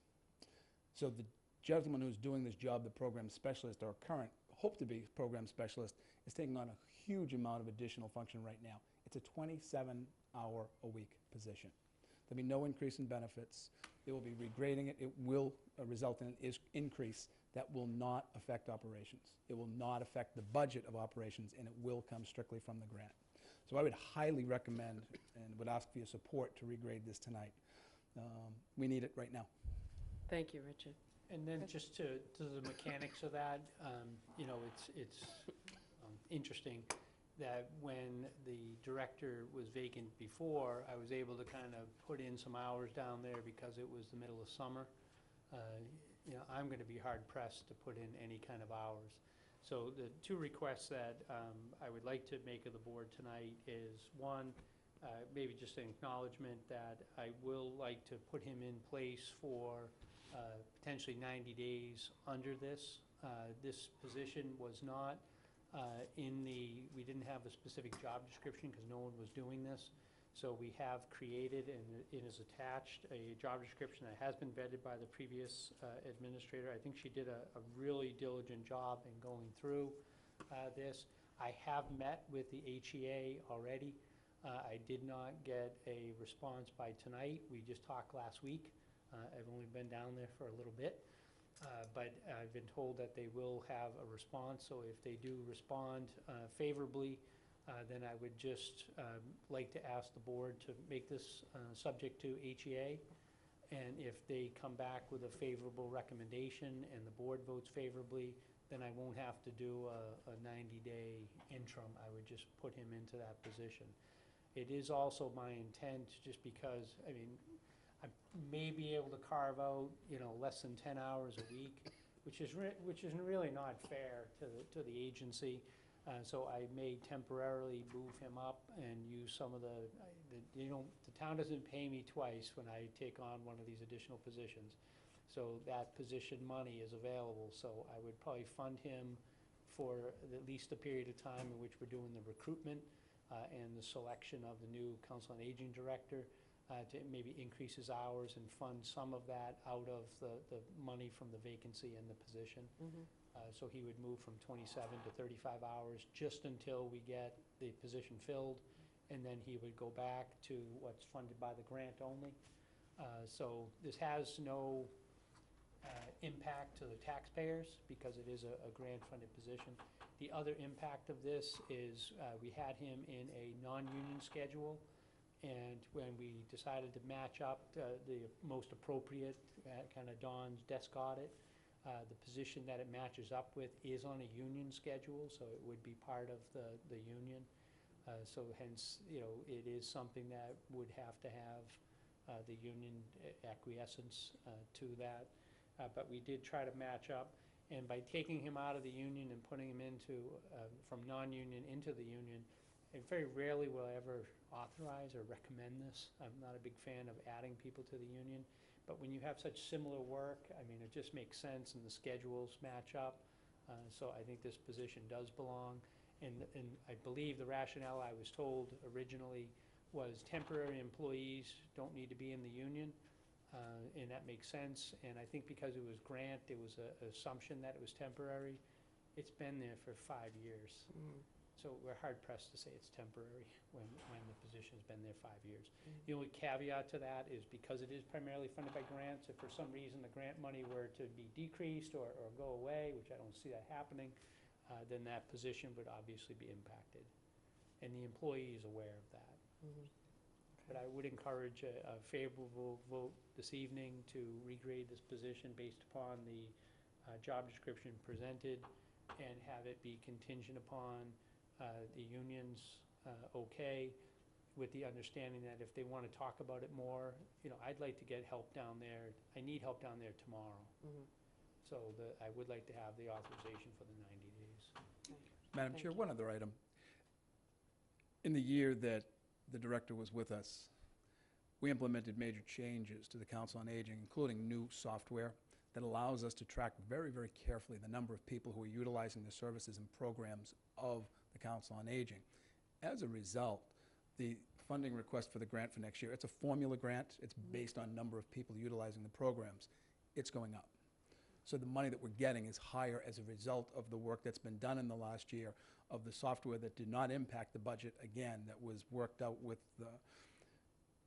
So the gentleman who's doing this job, the program specialist, or current, hope to be program specialist, is taking on a huge amount of additional function right now. It's a 27-hour-a-week position. There'll be no increase in benefits. They will be regrading it. It will result in an increase that will not affect operations. It will not affect the budget of operations, and it will come strictly from the grant. So I would highly recommend and would ask for your support to regrade this tonight. We need it right now. Thank you, Richard. And then just to the mechanics of that, it's interesting that when the director was vacant before, I was able to kind of put in some hours down there because it was the middle of summer. I'm going to be hard pressed to put in any kind of hours. So the two requests that I would like to make of the board tonight is, one, maybe just an acknowledgement that I will like to put him in place for potentially 90 days under this. This position was not we didn't have a specific job description because no one was doing this. So we have created, and it is attached, a job description that has been vetted by the previous administrator. I think she did a really diligent job in going through this. I have met with the HEA already. I did not get a response by tonight. We just talked last week. I've only been down there for a little bit. But I've been told that they will have a response, so if they do respond favorably, then I would just like to ask the board to make this subject to HEA. And if they come back with a favorable recommendation and the board votes favorably, then I won't have to do a 90-day interim. I would just put him into that position. It is also my intent, just because, I mean, I may be able to carve out, less than 10 hours a week, which is really not fair to the agency. So I may temporarily move him up and use some of the town doesn't pay me twice when I take on one of these additional positions. So that position money is available, so I would probably fund him for at least a period of time in which we're doing the recruitment and the selection of the new Council on Aging Director, to maybe increase his hours and fund some of that out of the money from the vacancy in the position. So he would move from 27 to 35 hours just until we get the position filled, and then he would go back to what's funded by the grant only. So this has no impact to the taxpayers because it is a grant-funded position. The other impact of this is we had him in a non-union schedule, and when we decided to match up the most appropriate kind of Don's desk audit, the position that it matches up with is on a union schedule, so it would be part of the union. So hence, it is something that would have to have the union acquiescence to that. But we did try to match up, and by taking him out of the union and putting him into, from non-union into the union, and very rarely will I ever authorize or recommend this. I'm not a big fan of adding people to the union, but when you have such similar work, I mean, it just makes sense and the schedules match up. So I think this position does belong. And I believe the rationale I was told originally was temporary employees don't need to be in the union, and that makes sense. And I think because it was grant, there was an assumption that it was temporary. It's been there for 5 years. So we're hard-pressed to say it's temporary when the position's been there 5 years. The only caveat to that is because it is primarily funded by grants, if for some reason the grant money were to be decreased or go away, which I don't see that happening, then that position would obviously be impacted. And the employee is aware of that. But I would encourage a favorable vote this evening to regrade this position based upon the job description presented and have it be contingent upon the union's okay, with the understanding that if they want to talk about it more, I'd like to get help down there. I need help down there tomorrow. So I would like to have the authorization for the 90 days. Madam Thank Chair, you. one other item. In the year that the director was with us, we implemented major changes to the Council on Aging, including new software that allows us to track very, very carefully the number of people who are utilizing the services and programs of the Council on Aging. As a result, the funding request for the grant for next year, it's a formula grant. It's based on number of people utilizing the programs. It's going up. So the money that we're getting is higher as a result of the work that's been done in the last year, of the software that did not impact the budget, again, that was worked out with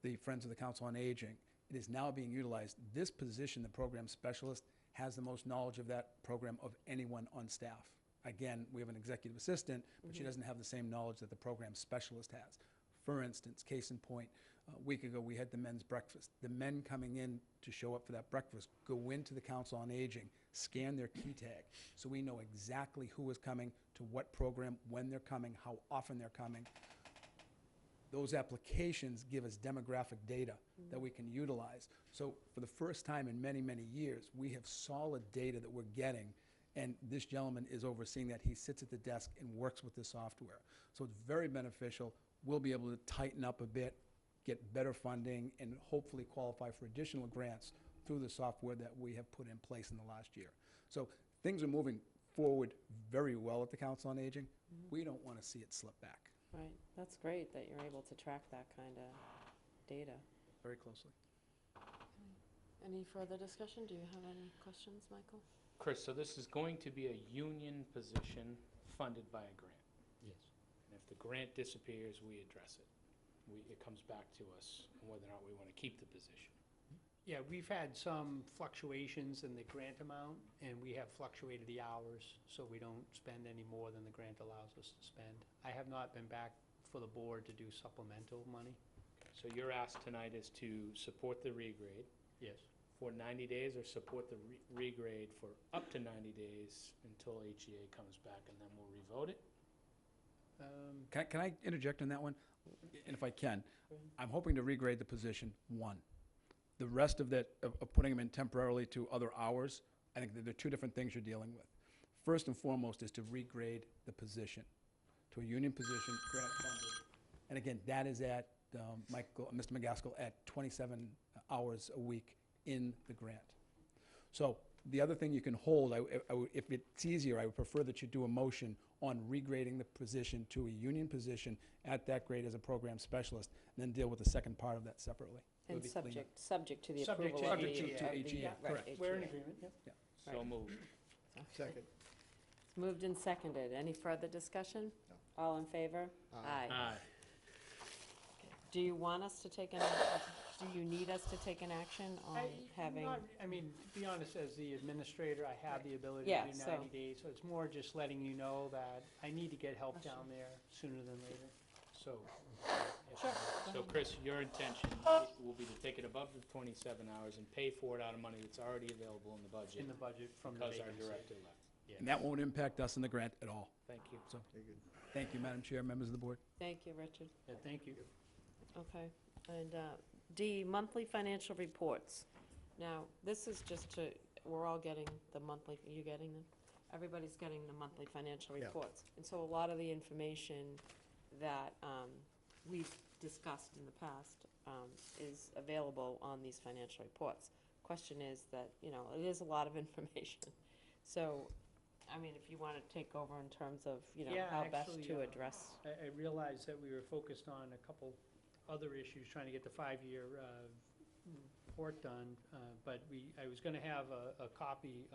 the Friends of the Council on Aging. It is now being utilized. This position, the program specialist, has the most knowledge of that program of anyone on staff. Again, we have an executive assistant, but she doesn't have the same knowledge that the program specialist has. For instance, case in point, a week ago we had the men's breakfast. The men coming in to show up for that breakfast go into the Council on Aging, scan their key tag, so we know exactly who is coming, to what program, when they're coming, how often they're coming. Those applications give us demographic data that we can utilize. So for the first time in many, many years, we have solid data that we're getting And this gentleman is overseeing that. He sits at the desk and works with the software. So it's very beneficial. We'll be able to tighten up a bit, get better funding, and hopefully qualify for additional grants through the software that we have put in place in the last year. So things are moving forward very well at the Council on Aging. We don't want to see it slip back. Right, that's great that you're able to track that kind of data. Very closely. Any further discussion? Do you have any questions, Michael? Chris, so this is going to be a union position funded by a grant. Yes. And if the grant disappears, we address it. It comes back to us on whether or not we want to keep the position. Yeah, we've had some fluctuations in the grant amount, and we have fluctuated the hours, so we don't spend any more than the grant allows us to spend. I have not been back for the board to do supplemental money. So your ask tonight is to support the regrade Yes. for 90 days, or support the regrade for up to 90 days until HEA comes back, and then we'll revote it? Can I interject on that one? And if I can, I'm hoping to regrade the position, one. The rest of that, of putting them in temporarily to other hours, I think that there are two different things you're dealing with. First and foremost is to regrade the position to a union position, grant funded. And again, that is at, Mr. McGaskill, at 27 hours a week in the grant. So the other thing you can hold, if it's easier, I would prefer that you do a motion on regrading the position to a union position at that grade as a program specialist, and then deal with the second part of that separately. It would And be cleaner. subject to the Subject approval of the... to HEA, right, correct. We're in HEA. agreement, yep. So Right. moved. Second. It's moved and seconded. Any further discussion? All in favor? Aye. Aye. Do you want us to take do you need us to take an action on having? I mean, to be honest, as the administrator, I have the ability Yeah, to do so- 90 days, so it's more just letting you know that I need to get help down there sooner than later. So, Sure. so Chris, your intention will be to take it above the 27 hours and pay for it out of money that's already available in the budget In the budget from the because our vacancy. director left. And that won't impact us in the grant at all. Thank you. So, Very good. thank you, Madam Chair, members of the board. Thank you, Richard. Yeah, thank you. Okay. And D, monthly financial reports. Now, this is just to, we're all getting the monthly, you getting them? Everybody's getting the monthly financial Yeah. reports. And so a lot of the information that we've discussed in the past is available on these financial reports. Question is that, you know, it is a lot of information. So, I mean, if you want to take over in terms of, you know, Yeah, how best actually, to address. I realized that we were focused on a couple other issues, trying to get the 5-year report done, but I was gonna have a copy.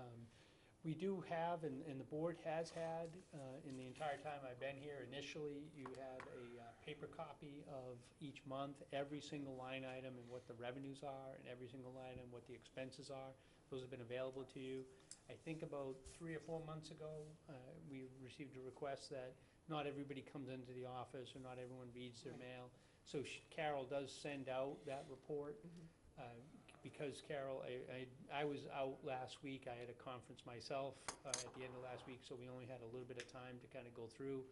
We do have, and the board has had, in the entire time I've been here, initially, you had a paper copy of each month, every single line item and what the revenues are, and every single line item, what the expenses are. Those have been available to you. I think about 3 or 4 months ago, we received a request that not everybody comes into the office, or not everyone reads their mail. So Carol does send out that report. Because Carol, I was out last week, I had a conference myself at the end of last week, so we only had a little bit of time to kind of go through.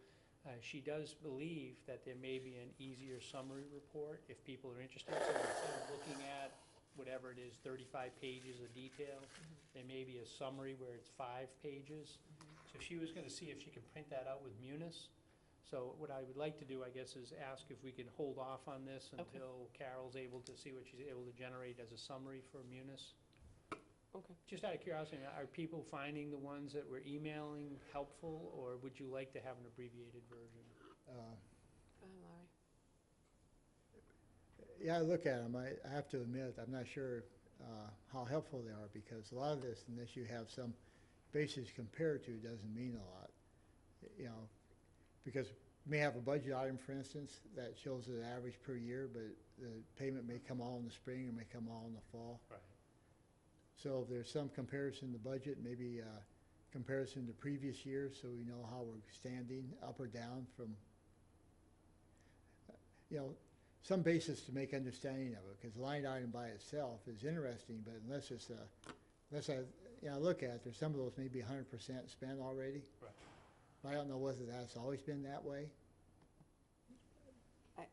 She does believe that there may be an easier summary report if people are interested. So instead of looking at whatever it is, 35 pages of detail, there may be a summary where it's 5 pages. So she was gonna see if she can print that out with Munis. So what I would like to do, I guess, is ask if we can hold off on this Okay. until Carol's able to see what she's able to generate as a summary for Munis. Okay. Just out of curiosity, are people finding the ones that we're emailing helpful, or would you like to have an abbreviated version? Go ahead, Larry. Yeah, I look at them. I have to admit, I'm not sure how helpful they are, because a lot of this, unless you have some basis to compare to, doesn't mean a lot. You know, because you may have a budget item, for instance, that shows the average per year, but the payment may come all in the spring or may come all in the fall. Right. So if there's some comparison to budget, maybe comparison to previous years, so we know how we're standing up or down from, you know, some basis to make understanding of it, because line item by itself is interesting, but unless it's unless I look at it, there's some of those maybe 100% spent already. Right. But I don't know whether that's always been that way.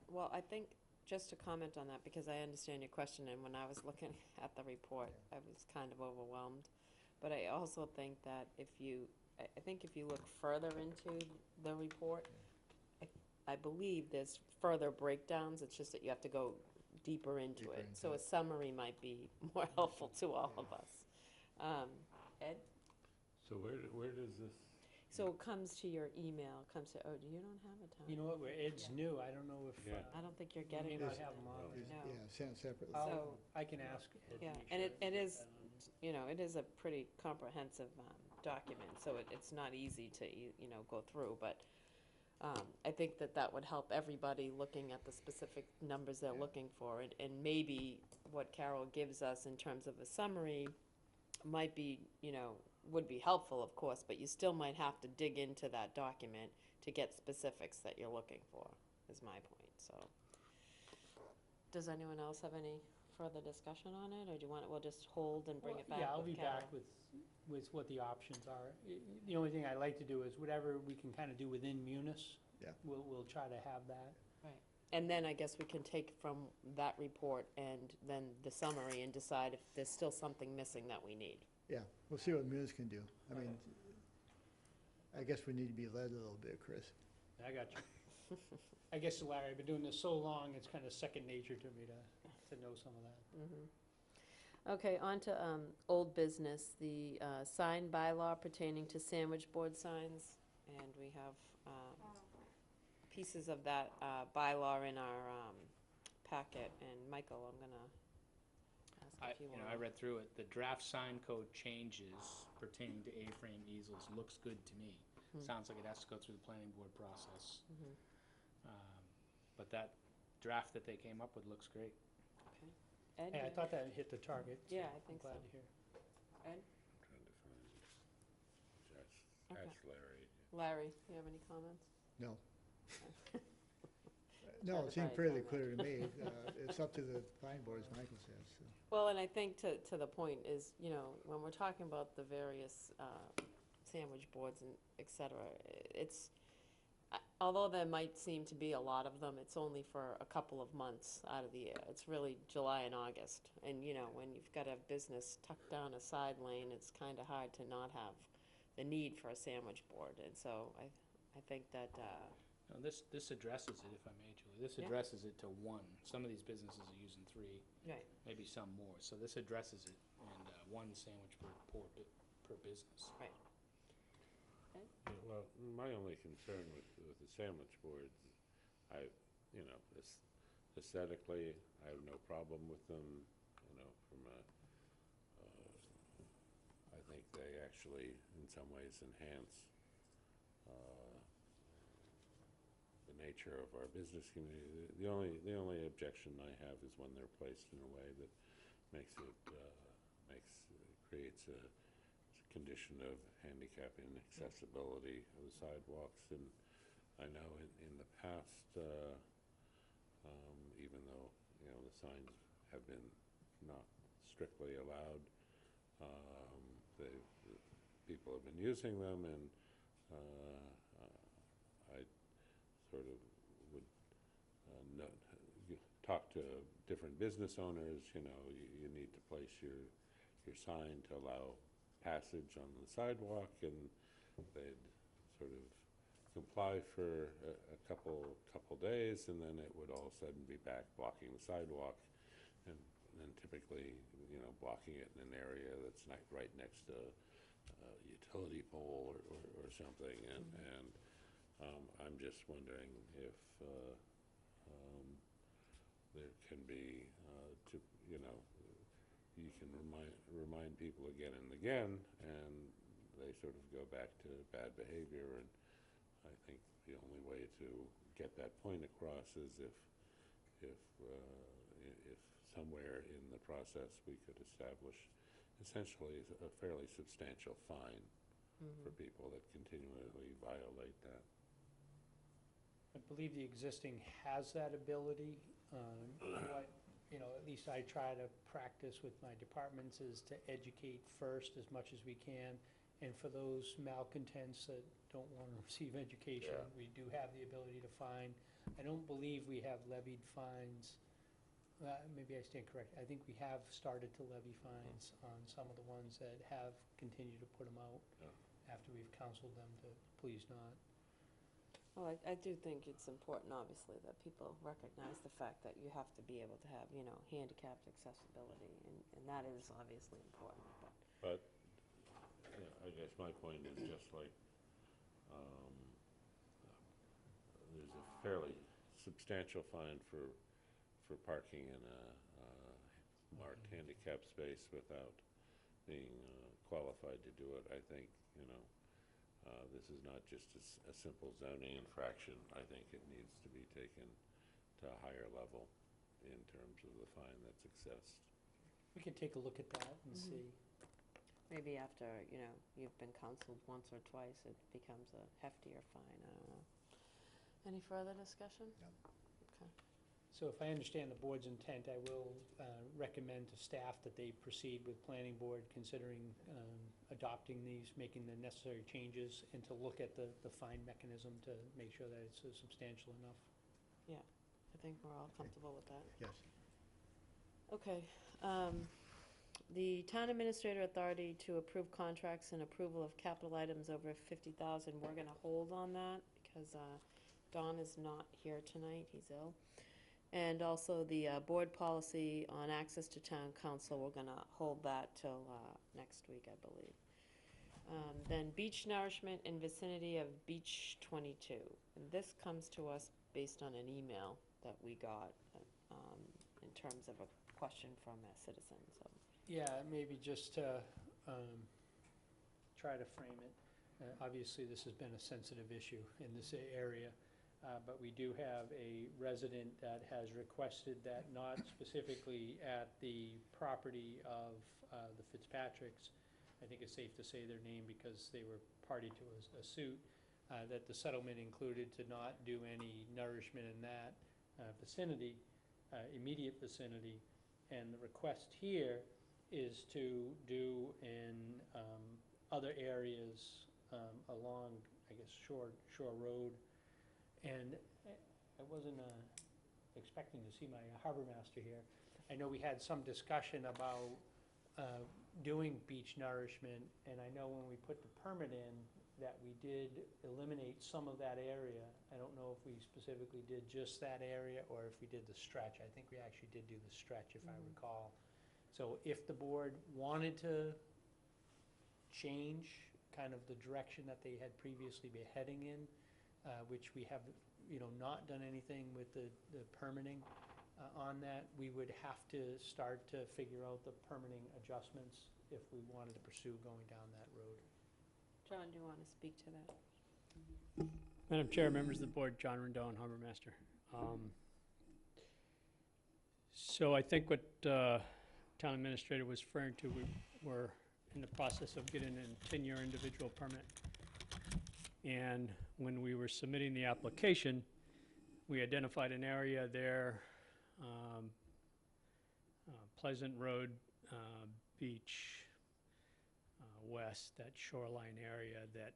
Well, I think, just to comment on that, because I understand your question, and when I was looking at the report, I was kind of overwhelmed. But I also think that I think if you look further into the report, I believe there's further breakdowns, it's just that you have to go deeper into Deeper it. into So a it. summary might be more helpful to all of us. Ed? So where does this? So it comes to your email, comes to, oh, you don't have a town? You know what, where Ed's new, I don't know if, Yeah. I don't think you're we may getting not it. have him on. Is- No. Yeah, sent separately. So- I can ask Ed. to Yeah, make and sure it I is, get that on. you know, it is a pretty comprehensive document, so it's not easy to, go through, but I think that would help everybody looking at the specific numbers they're Yeah. looking for, and maybe what Carol gives us in terms of a summary might be, would be helpful, of course, but you still might have to dig into that document to get specifics that you're looking for, is my point, so. Does anyone else have any further discussion on it, or do you want it, we'll just hold and bring it back with Yeah, Carol? I'll be back with what the options are. The only thing I like to do is whatever we can kind of do within Munis. Yeah. We'll try to have that. And then I guess we can take from that report and then the summary and decide if there's still something missing that we need. Yeah, we'll see what Munis can do. I mean, I guess we need to be led a little bit, Chris. I got you. I guess, Larry, I've been doing this so long, it's kind of second nature to me to know some of that. Mhm. Okay, on to old business, the sign bylaw pertaining to sandwich board signs. And we have pieces of that bylaw in our packet. And Michael, I'm gonna ask if you want. I read through it. The draft sign code changes pertaining to A-frame easels looks good to me. Sounds like it has to go through the planning board process. But that draft that they came up with looks great. Ed? Hey, I thought that hit the target. so Yeah, I think I'm glad so. to hear. Ed? I'm trying to find, Okay. ask Larry. Larry, you have any comments? No. Try No, to it seemed buy fairly time. clear to me. It's up to the planning board, as Michael says, so. Well, and I think to the point is, when we're talking about the various sandwich boards and et cetera, although there might seem to be a lot of them, it's only for a couple of months out of the year. It's really July and August. And, when you've got a business tucked down a side lane, it's kind of hard to not have the need for a sandwich board. And so I think that, No, this addresses it, if I may, Julie. This Yeah. addresses it to one. Some of these businesses are using three, right. maybe some more. So this addresses it, and one sandwich per business. Yeah, well, my only concern with the sandwich boards, aesthetically, I have no problem with them, from I think they actually, in some ways, enhance the nature of our business community. The only objection I have is when they're placed in a way that creates a condition of handicap inaccessibility of the sidewalks. And I know in the past, even though, the signs have been not strictly allowed, people have been using them, and I sort of would talk to different business owners, you need to place your sign to allow passage on the sidewalk, and they'd sort of comply for a couple days, and then it would all of a sudden be back blocking the sidewalk, and typically, blocking it in an area that's not right next to a utility pole or something, and I'm just wondering if there can be, you can remind people again and again, and they sort of go back to bad behavior. And I think the only way to get that point across is if somewhere in the process we could establish essentially a fairly substantial fine for people that continually violate that. I believe the existing has that ability. What, at least I try to practice with my departments is to educate first as much as we can. And for those malcontents that don't want to receive education, we do have the ability to fine. I don't believe we have levied fines maybe I stand correct. I think we have started to levy fines on some of the ones that have continued to put them out Yeah. after we've counseled them to please not. Well, I do think it's important, obviously, that people recognize the fact that you have to be able to have, handicapped accessibility, and that is obviously important, but. But, yeah, I guess my point is just like, um, there's a fairly substantial fine for parking in a marked handicap space without being qualified to do it. I think, this is not just a simple zoning infraction. I think it needs to be taken to a higher level in terms of the fine that's assessed. We could take a look at that and see. Maybe after, you've been counseled once or twice, it becomes a heftier fine, I don't know. Any further discussion? No. Okay. So if I understand the board's intent, I will recommend to staff that they proceed with planning board considering adopting these, making the necessary changes, and to look at the fine mechanism to make sure that it's substantial enough. I think we're all comfortable with that. Yes. Okay. The town administrator authority to approve contracts and approval of capital items over 50,000, we're gonna hold on that because Don is not here tonight, he's ill. And also the board policy on access to town council, we're gonna hold that till next week, I believe. Then beach nourishment in vicinity of Beach 22. And this comes to us based on an email that we got in terms of a question from a citizen, so. Yeah, maybe just to try to frame it. Obviously, this has been a sensitive issue in this area, but we do have a resident that has requested that not specifically at the property of the Fitzpatricks, I think it's safe to say their name because they were party to a suit, that the settlement included to not do any nourishment in that vicinity, immediate vicinity. And the request here is to do in other areas along, I guess, Shore Road. And I wasn't expecting to see my harbor master here. I know we had some discussion about doing beach nourishment, and I know when we put the permit in that we did eliminate some of that area. I don't know if we specifically did just that area or if we did the stretch. I think we actually did do the stretch, if I recall. So if the board wanted to change kind of the direction that they had previously been heading in, which we have, not done anything with the permitting on that, we would have to start to figure out the permitting adjustments if we wanted to pursue going down that road. John, do you want to speak to that? Madam Chair, members of the board, John Rendon, Harbor Master. So I think what Town Administrator was referring to, we were in the process of getting a 10-year individual permit. And when we were submitting the application, we identified an area there, Pleasant Road, Beach, West, that shoreline area that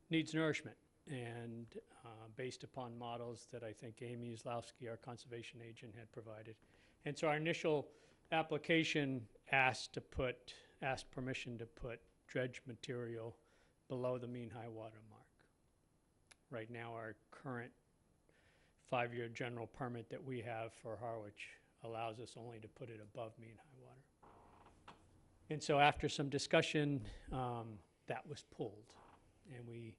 needs nourishment. And based upon models that I think Amy Zlowski, our conservation agent, had provided. And so our initial application asked permission to put dredge material below the mean high water mark. Right now, our current 5-year general permit that we have for Harwich allows us only to put it above mean high water. And so after some discussion, that was pulled, and we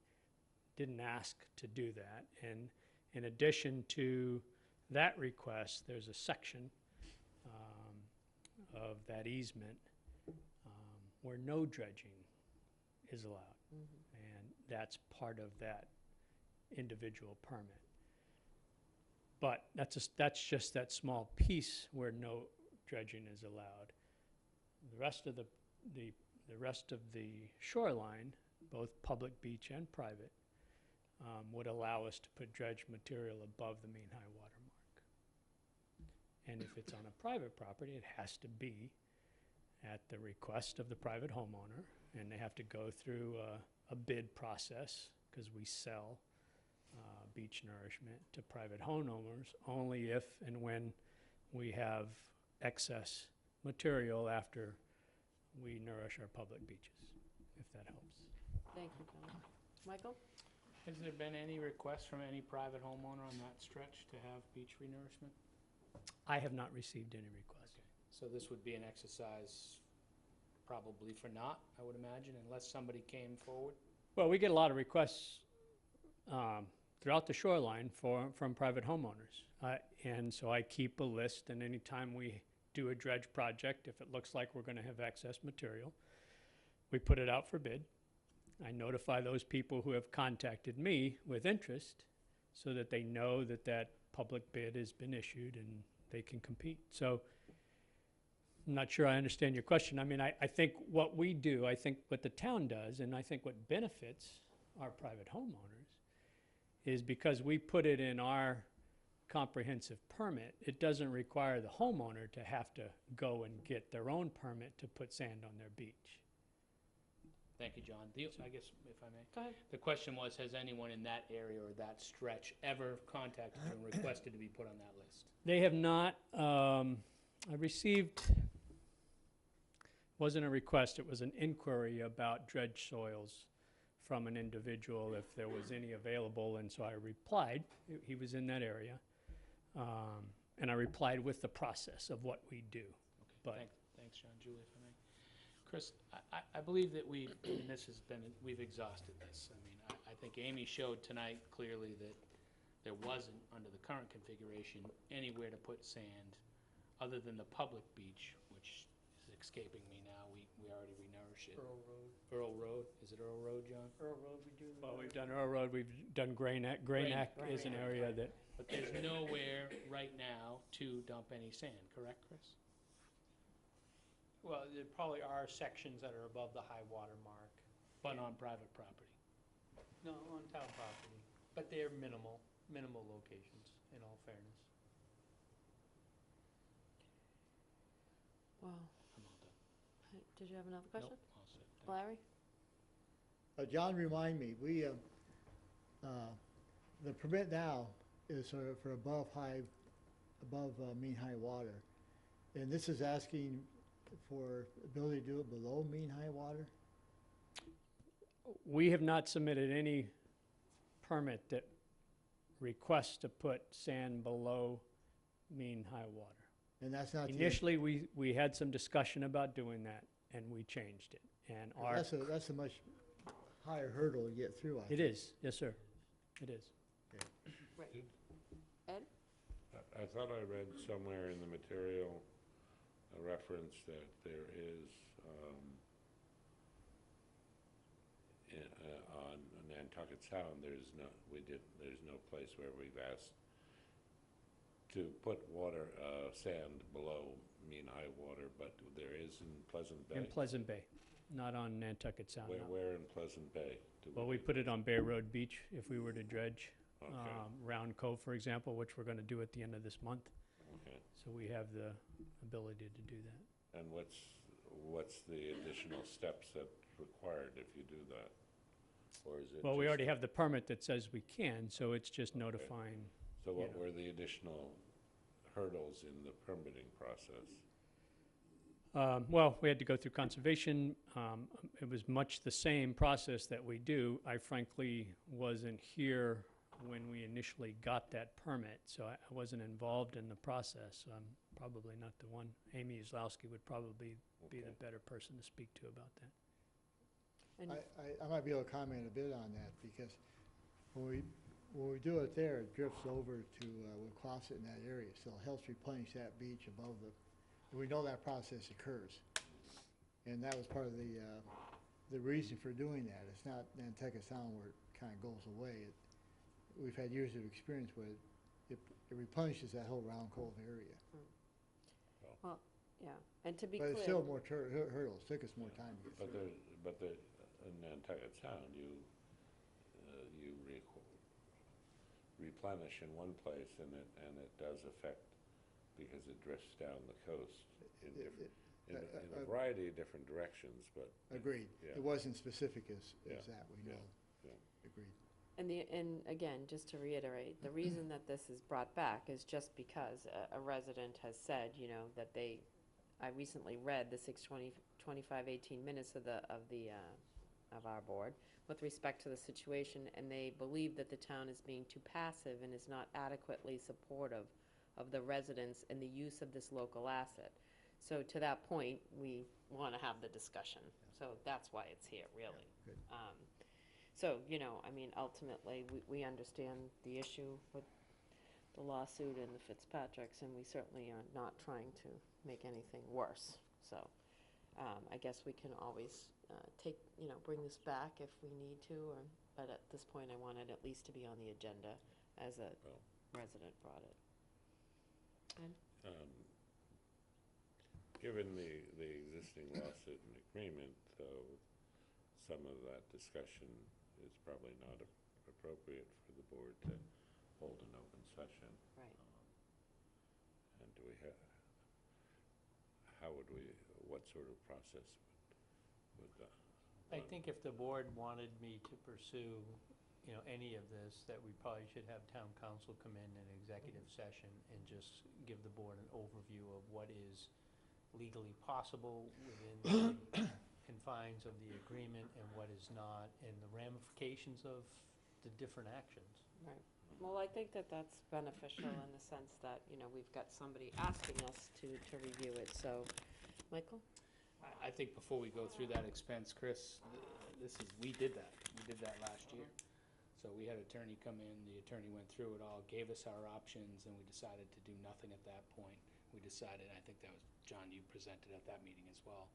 didn't ask to do that. And in addition to that request, there's a section of that easement where no dredging is allowed. And that's part of that individual permit. But that's just that small piece where no dredging is allowed. The rest of the shoreline, both public beach and private, would allow us to put dredge material above the mean high water mark. And if it's on a private property, it has to be at the request of the private homeowner, and they have to go through a bid process because we sell beach nourishment to private homeowners only if and when we have excess material after we nourish our public beaches, if that helps. Thank you, John. Michael? Has there been any requests from any private homeowner on that stretch to have beach renourishment? I have not received any requests. So this would be an exercise probably for naught, I would imagine, unless somebody came forward? Well, we get a lot of requests throughout the shoreline from private homeowners. And so I keep a list, and anytime we do a dredge project, if it looks like we're going to have excess material, we put it out for bid. I notify those people who have contacted me with interest so that they know that that public bid has been issued and they can compete. So I'm not sure I understand your question. I mean, I think what we do, I think what the town does, and I think what benefits our private homeowners is because we put it in our comprehensive permit, it doesn't require the homeowner to have to go and get their own permit to put sand on their beach. Thank you, John. I guess, if I may. Go ahead. The question was, has anyone in that area or that stretch ever contacted you and requested to be put on that list? They have not. I received, wasn't a request, it was an inquiry about dredge soils from an individual if there was any available, and so I replied. He was in that area. And I replied with the process of what we do. But Thanks, John. Julie, if I may. Chris, I believe that and this has been, we've exhausted this. I mean, I think Amy showed tonight clearly that there wasn't, under the current configuration, anywhere to put sand other than the public beach, which is escaping me now. We already renourish it. Earl Road. Earl Road, is it Earl Road, John? Earl Road, we do. well, we've done Earl Road, we've done Gray Neck. Gray Neck is an area that, But there's nowhere right now to dump any sand, correct, Chris? Well, there probably are sections that are above the high water mark. But on private property? No, on town property, but they're minimal locations, in all fairness. Wow. I'm all done. Did you have another question? Nope, all set. Thank you. Larry? John, remind me, the permit now is for above mean high water. And this is asking for ability to do it below mean high water? we have not submitted any permit that requests to put sand below mean high water. And that's not the... Initially, we had some discussion about doing that, and we changed it. And our, That's a much higher hurdle to get through, I think. it is, yes, sir, it is. Right. Ed? I thought I read somewhere in the material a reference that there is, on Nantucket Sound, there's no place where we've asked to put water, sand below mean high water, but there is in Pleasant Bay. In Pleasant Bay, not on Nantucket Sound. no. Where in Pleasant Bay? Well, we put it on Bay Road Beach if we were to dredge. Okay. Round Cove, for example, which we're going to do at the end of this month. Okay. So we have the ability to do that. And what's the additional steps that required if you do that? Or is it Well, we just- already have the permit that says we can, so it's just notifying. So what yeah. were the additional hurdles in the permitting process? Well, we had to go through conservation. It was much the same process that we do. I frankly wasn't here when we initially got that permit, so I wasn't involved in the process. So I'm probably not the one. Amy Islowski would probably be the better person to speak to about that. And I might be able to comment a bit on that, because when we do it there, it drifts over to, we'll cross it in that area, so it helps replenish that beach above the, and we know that process occurs. And that was part of the reason for doing that. It's not Nantucket Sound where it kind of goes away. We've had years of experience with it. It replenishes that whole Round Cove area. Well, yeah, and to be But clear. it's still more hurdles, took us more time to get through. But in Nantucket Sound, you replenish in one place, and it does affect, because it drifts down the coast in a variety of different directions, but. Agreed. Yeah. It wasn't specific as Yeah. that, we Yeah. know. Yeah. Agreed. And again, just to reiterate, the reason that this is brought back is just because a resident has said, you know, that I recently read the 6/25/18 minutes of of our board with respect to the situation, and they believe that the town is being too passive and is not adequately supportive of the residents and the use of this local asset. So to that point, we want to have the discussion. So that's why it's here, really. Good. So, you know, I mean, ultimately, we understand the issue with the lawsuit and the Fitzpatricks, and we certainly are not trying to make anything worse. So, I guess we can always bring this back if we need to, but at this point, I want it at least to be on the agenda as a Well- resident brought it. Given the existing lawsuit and agreement, though, some of that discussion is probably not appropriate for the board to hold an open session. Right. And do we have, what sort of process would I think if the board wanted me to pursue, you know, any of this, that we probably should have town council come in executive session and just give the board an overview of what is legally possible within the confines of the agreement and what is not, and the ramifications of the different actions. Right. Well, I think that that's beneficial in the sense that, you know, we've got somebody asking us to review it. So, Michael? I think before we go through that expense, Chris, we did that. We did that last year. So we had an attorney come in, the attorney went through it all, gave us our options, and we decided to do nothing at that point. We decided, I think that was, John, you presented at that meeting as well,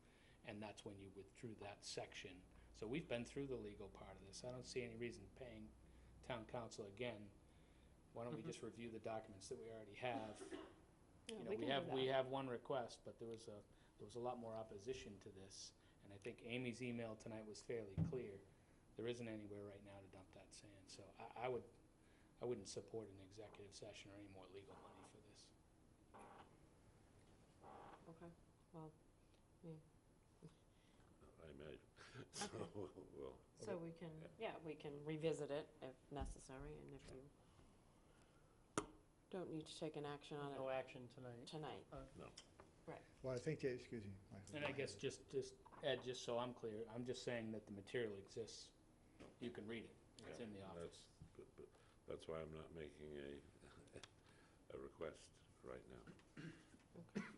and that's when you withdrew that section. So we've been through the legal part of this. I don't see any reason paying town council again. Why don't we just review the documents that we already have? Yeah, You know, we have one request, but there was a lot more opposition to this, and I think Amy's email tonight was fairly clear. There isn't anywhere right now to dump that sand, so I wouldn't support an executive session or any more legal money for this. Okay. Well, I may, so we'll. so we can, we can revisit it if necessary, and if you don't need to take an action on No it action tonight. tonight. Well, I think that, excuse me, Michael. And I guess just, Ed, just so I'm clear, I'm just saying that the material exists. You can read it. It's in the office. That's why I'm not making a request right now.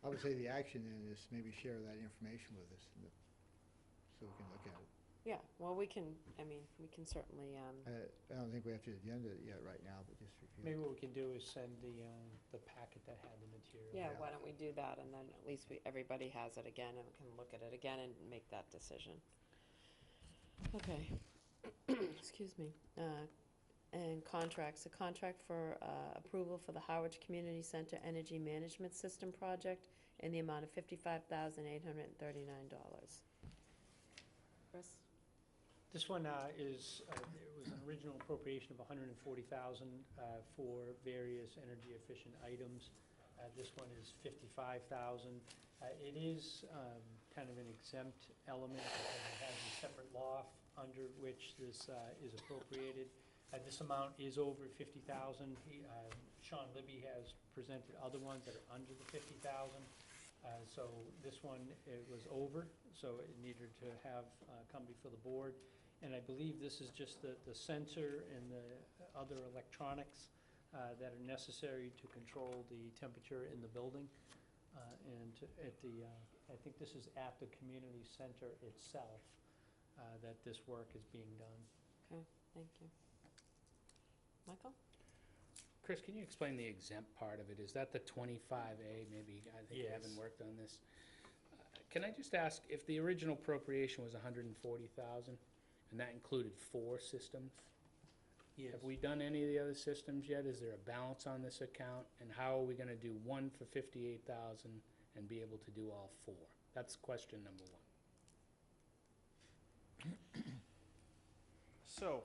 I would say the action then is maybe share that information with us, so we can look at it. Yeah, well, we can certainly, I don't think we have to agenda it yet right now, but just review. Maybe what we can do is send the packet that had the material. yeah, why don't we do that, and then at least everybody has it again, and we can look at it again and make that decision. Okay. Excuse me. And contracts, a contract for approval for the Harwich Community Center Energy Management System Project in the amount of $55,839. Chris? This one is, there was an original appropriation of $140,000 for various energy efficient items. This one is $55,000. It is kind of an exempt element because it has a separate law under which this is appropriated. This amount is over $50,000. Sean Libby has presented other ones that are under the $50,000. So this one, it was over, so it needed to have come before the board. And I believe this is just the sensor and the other electronics that are necessary to control the temperature in the building. And at I think this is at the community center itself that this work is being done. Okay, thank you. Michael? Chris, can you explain the exempt part of it? Is that the 25A? Maybe, I think you haven't Yes. worked on this. Can I just ask, if the original appropriation was $140,000, and that included 4 systems? Yes. Have we done any of the other systems yet? Is there a balance on this account? And how are we gonna do one for $58,000 and be able to do all 4? That's question number 1. So,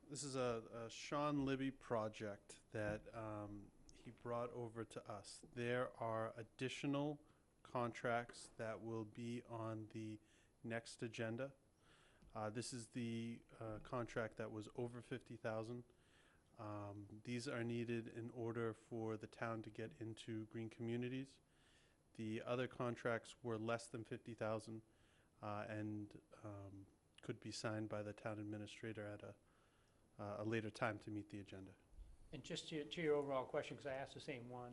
this is a Sean Libby project that he brought over to us. There are additional contracts that will be on the next agenda. This is the contract that was over 50,000. These are needed in order for the town to get into green communities. The other contracts were less than 50,000 and could be signed by the town administrator at a later time to meet the agenda. And just to your overall question, because I asked the same one,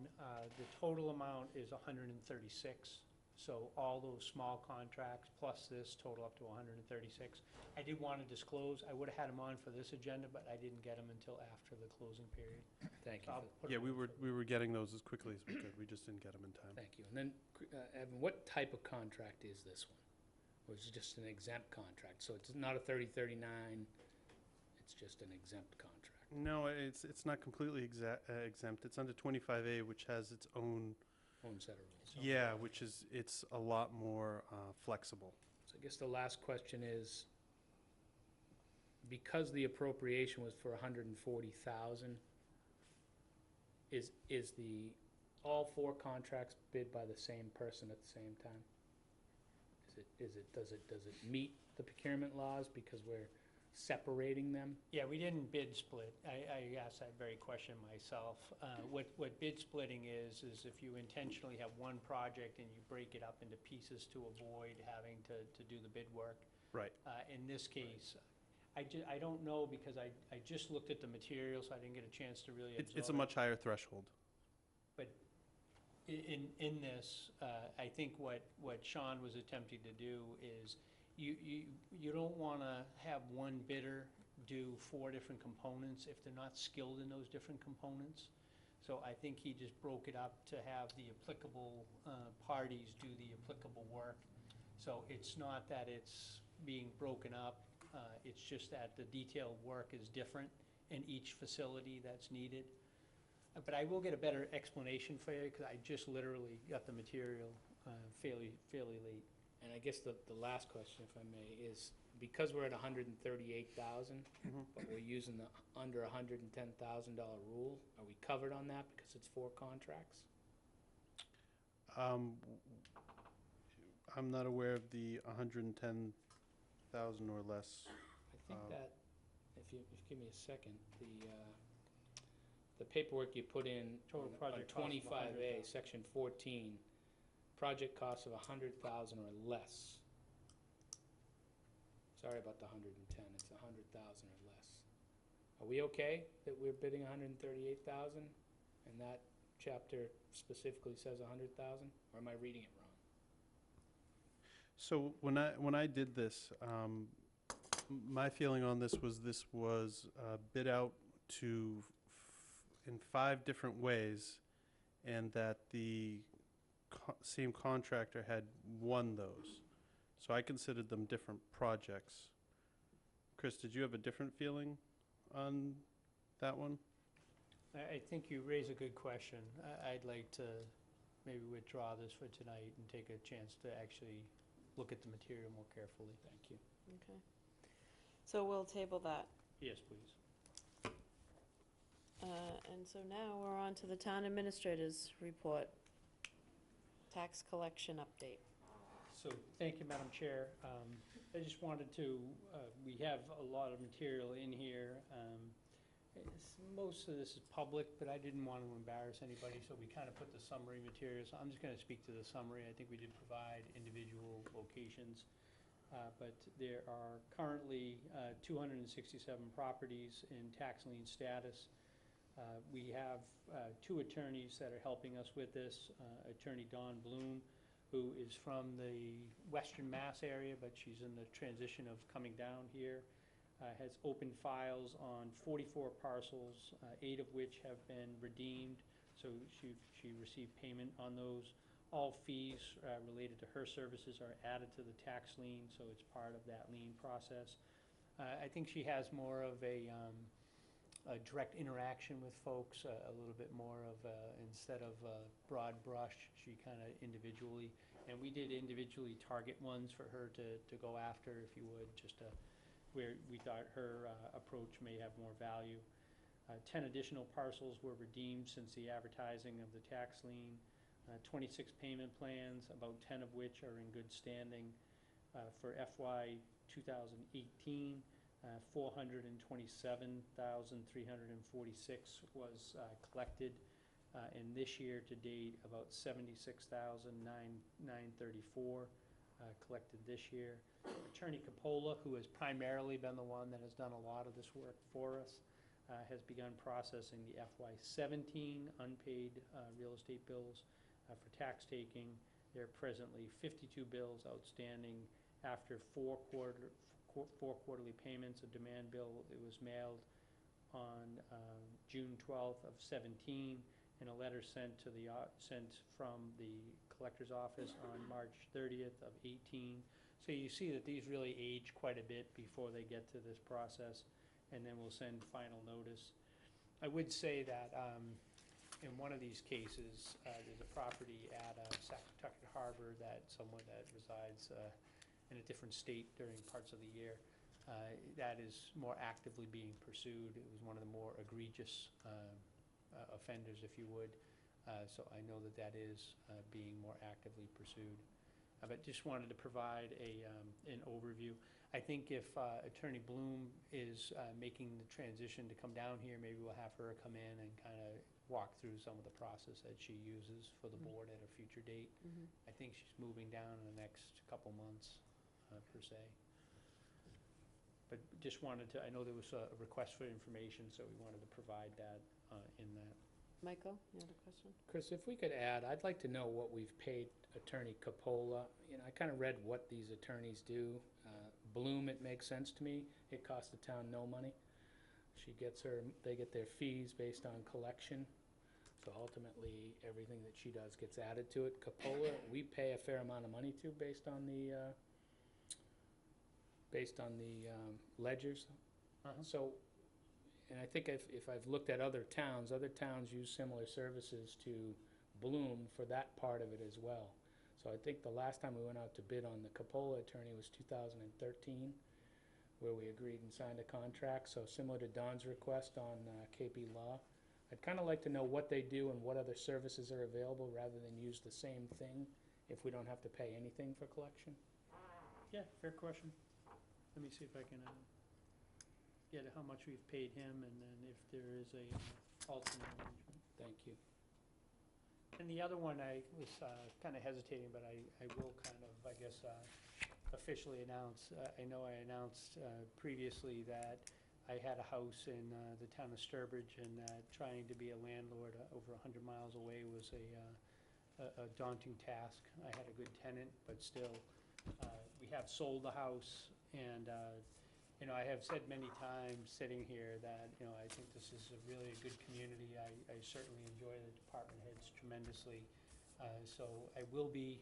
the total amount is 136. So all those small contracts plus this total up to 136. I did want to disclose, I would have had them on for this agenda, but I didn't get them until after the closing period. Thank you. I'll put Yeah, them on we were getting those as quickly as we could. We just didn't get them in time. Thank you. And then, Evan, what type of contract is this one? Or is it just an exempt contract? So it's not a 3039, it's just an exempt contract? No, it's not completely exempt. It's under 25A, which has its own. Own set of rules. Yeah, it's a lot more flexible. So I guess the last question is, because the appropriation was for 140,000, is all 4 contracts bid by the same person at the same time? Does it meet the procurement laws because we're separating them? Yeah, we didn't bid split. I asked that very question myself. What bid splitting is if you intentionally have one project and you break it up into pieces to avoid having to do the bid work. Right. In this case, I don't know because I just looked at the material, so I didn't get a chance to really absorb It's a it. much higher threshold. But in this, I think what Sean was attempting to do is you don't want to have one bidder do 4 different components if they're not skilled in those different components. So I think he just broke it up to have the applicable parties do the applicable work. So it's not that it's being broken up, it's just that the detailed work is different in each facility that's needed. But I will get a better explanation for you because I just literally got the material fairly late. And I guess the last question, if I may, is because we're at 138,000, but we're using the under $110,000 rule, are we covered on that because it's 4 contracts? I'm not aware of the 110,000 or less. I think that, if you give me a second, the paperwork you put in Total on project cost of 25A, 100,000. section 14, project costs of 100,000 or less. Sorry about the 110, it's 100,000 or less. Are we okay that we're bidding 138,000 and that chapter specifically says 100,000, or am I reading it wrong? So when I did this, my feeling on this was bid out to in 5 different ways, and that the same contractor had won those. So I considered them different projects. Chris, did you have a different feeling on that one? I think you raise a good question. I'd like to maybe withdraw this for tonight and take a chance to actually look at the material more carefully. Thank you. Okay. So we'll table that. Yes, please. And so now we're on to the town administrator's report. Tax collection update. So, thank you, Madam Chair. I just wanted to, we have a lot of material in here. Most of this is public, but I didn't want to embarrass anybody, so we kind of put the summary materials. I'm just going to speak to the summary. I think we did provide individual locations. But there are currently 267 properties in tax lien status. We have 2 attorneys that are helping us with this. Attorney Dawn Bloom, who is from the Western Mass area, but she's in the transition of coming down here, has opened files on 44 parcels, 8 of which have been redeemed. So she received payment on those. All fees related to her services are added to the tax lien, so it's part of that lien process. I think she has more of a direct interaction with folks, a little bit more of instead of broad brush, she kind of individually, and we did individually target ones for her to go after, if you would, just where we thought her approach may have more value. 10 additional parcels were redeemed since the advertising of the tax lien. 26 payment plans, about 10 of which are in good standing. For FY 2018. 427,346 was collected. And this year to date, about 76,934 collected this year. Attorney Capola, who has primarily been the one that has done a lot of this work for us, has begun processing the FY17 unpaid real estate bills for tax taking. There are presently 52 bills outstanding after four quarterly payments. A demand bill, it was mailed on June 12th of 17, and a letter sent from the collector's office on March 30th of 18. So you see that these really age quite a bit before they get to this process, and then we'll send final notice. I would say that in one of these cases, there's a property at Saquatucket Harbor that someone that resides in a different state during parts of the year, that is more actively being pursued. It was one of the more egregious offenders, if you would. So I know that that is being more actively pursued. But just wanted to provide an overview. I think if Attorney Bloom is making the transition to come down here, maybe we'll have her come in and kind of walk through some of the process that she uses for the board at a future date. I think she's moving down in the next couple months, per se. But just wanted to, I know there was a request for information, so we wanted to provide that in that. Michael, you have a question? Chris, if we could add, I'd like to know what we've paid Attorney Capola. You know, I kind of read what these attorneys do. Bloom, it makes sense to me. It costs the town no money. They get their fees based on collection. So ultimately, everything that she does gets added to it. Capola, we pay a fair amount of money to based on the ledgers. So, and I think if I've looked at other towns use similar services to Bloom for that part of it as well. So I think the last time we went out to bid on the Capola attorney was 2013, where we agreed and signed a contract. So similar to Don's request on KP Law, I'd kind of like to know what they do and what other services are available rather than use the same thing if we don't have to pay anything for collection. Yeah, fair question. Let me see if I can get how much we've paid him, and then if there is a alternate arrangement. Thank you. And the other one, I was kind of hesitating, but I will kind of, I guess, officially announce. I know I announced previously that I had a house in the town of Sturbridge, and that trying to be a landlord over 100 miles away was a daunting task. I had a good tenant, but still, we have sold the house, and you know, I have said many times sitting here that, you know, I think this is really a good community. I certainly enjoy the department heads tremendously. So I will be,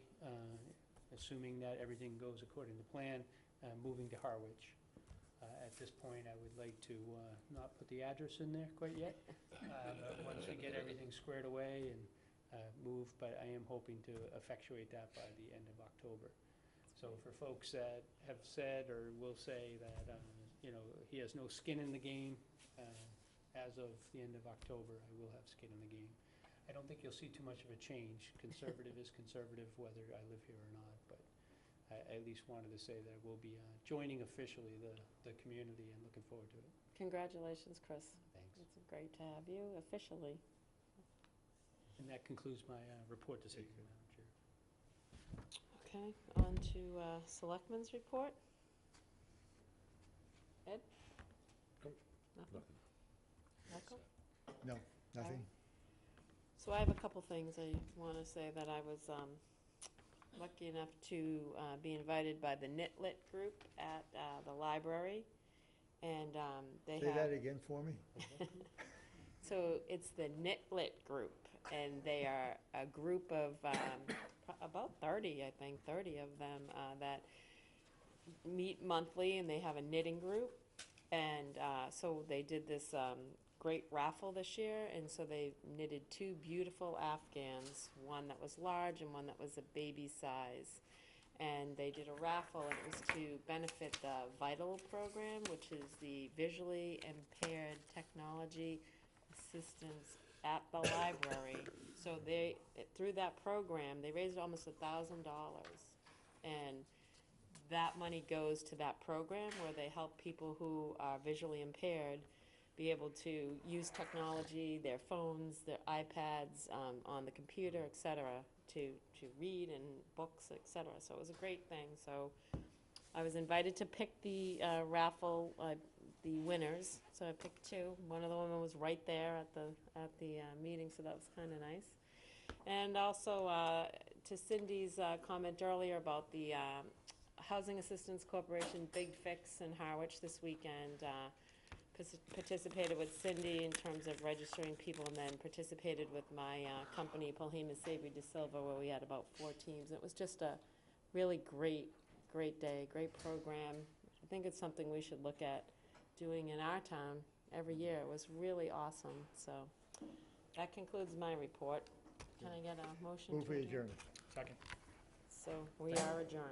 assuming that everything goes according to plan, moving to Harwich. At this point, I would like to not put the address in there quite yet. But once we get everything squared away and move, but I am hoping to effectuate that by the end of October. So for folks that have said or will say that, you know, he has no skin in the game, as of the end of October, I will have skin in the game. I don't think you'll see too much of a change. Conservative is conservative whether I live here or not, but I at least wanted to say that we'll be joining officially the community and looking forward to it. Congratulations, Chris. Thanks. It's great to have you officially. And that concludes my report this evening, Madam Chair. Okay, on to Selectmen's report. Ed? Nothing? Michael? No, nothing. So I have a couple things I want to say. That I was lucky enough to be invited by the Knit-Lit group at the library, and they Say have... that again for me. So it's the Knit-Lit group, and they are a group of about 30, I think, 30 of them that meet monthly, and they have a knitting group. And so they did this great raffle this year, and so they knitted two beautiful Afghans, one that was large and one that was a baby size. And they did a raffle, and it was to benefit the VITAL program, which is the Visually Impaired Technology Assistance at the library. So they, through that program, they raised almost $1,000. And that money goes to that program where they help people who are visually impaired be able to use technology, their phones, their iPads, on the computer, et cetera, to read and books, et cetera. So it was a great thing. So I was invited to pick the raffle, the winners. So I picked two. One of the women was right there at the meeting, so that was kind of nice. And also to Cindy's comment earlier about the Housing Assistance Corporation Big Fix in Harwich this weekend. Participated with Cindy in terms of registering people, and then participated with my company, Polhema Sabri de Silva, where we had about 4 teams. It was just a really great day, great program. I think it's something we should look at doing in our town every year. It was really awesome. So that concludes my report. Can I get a motion Move to we adjourn? adjourn. Second. So we are adjourned.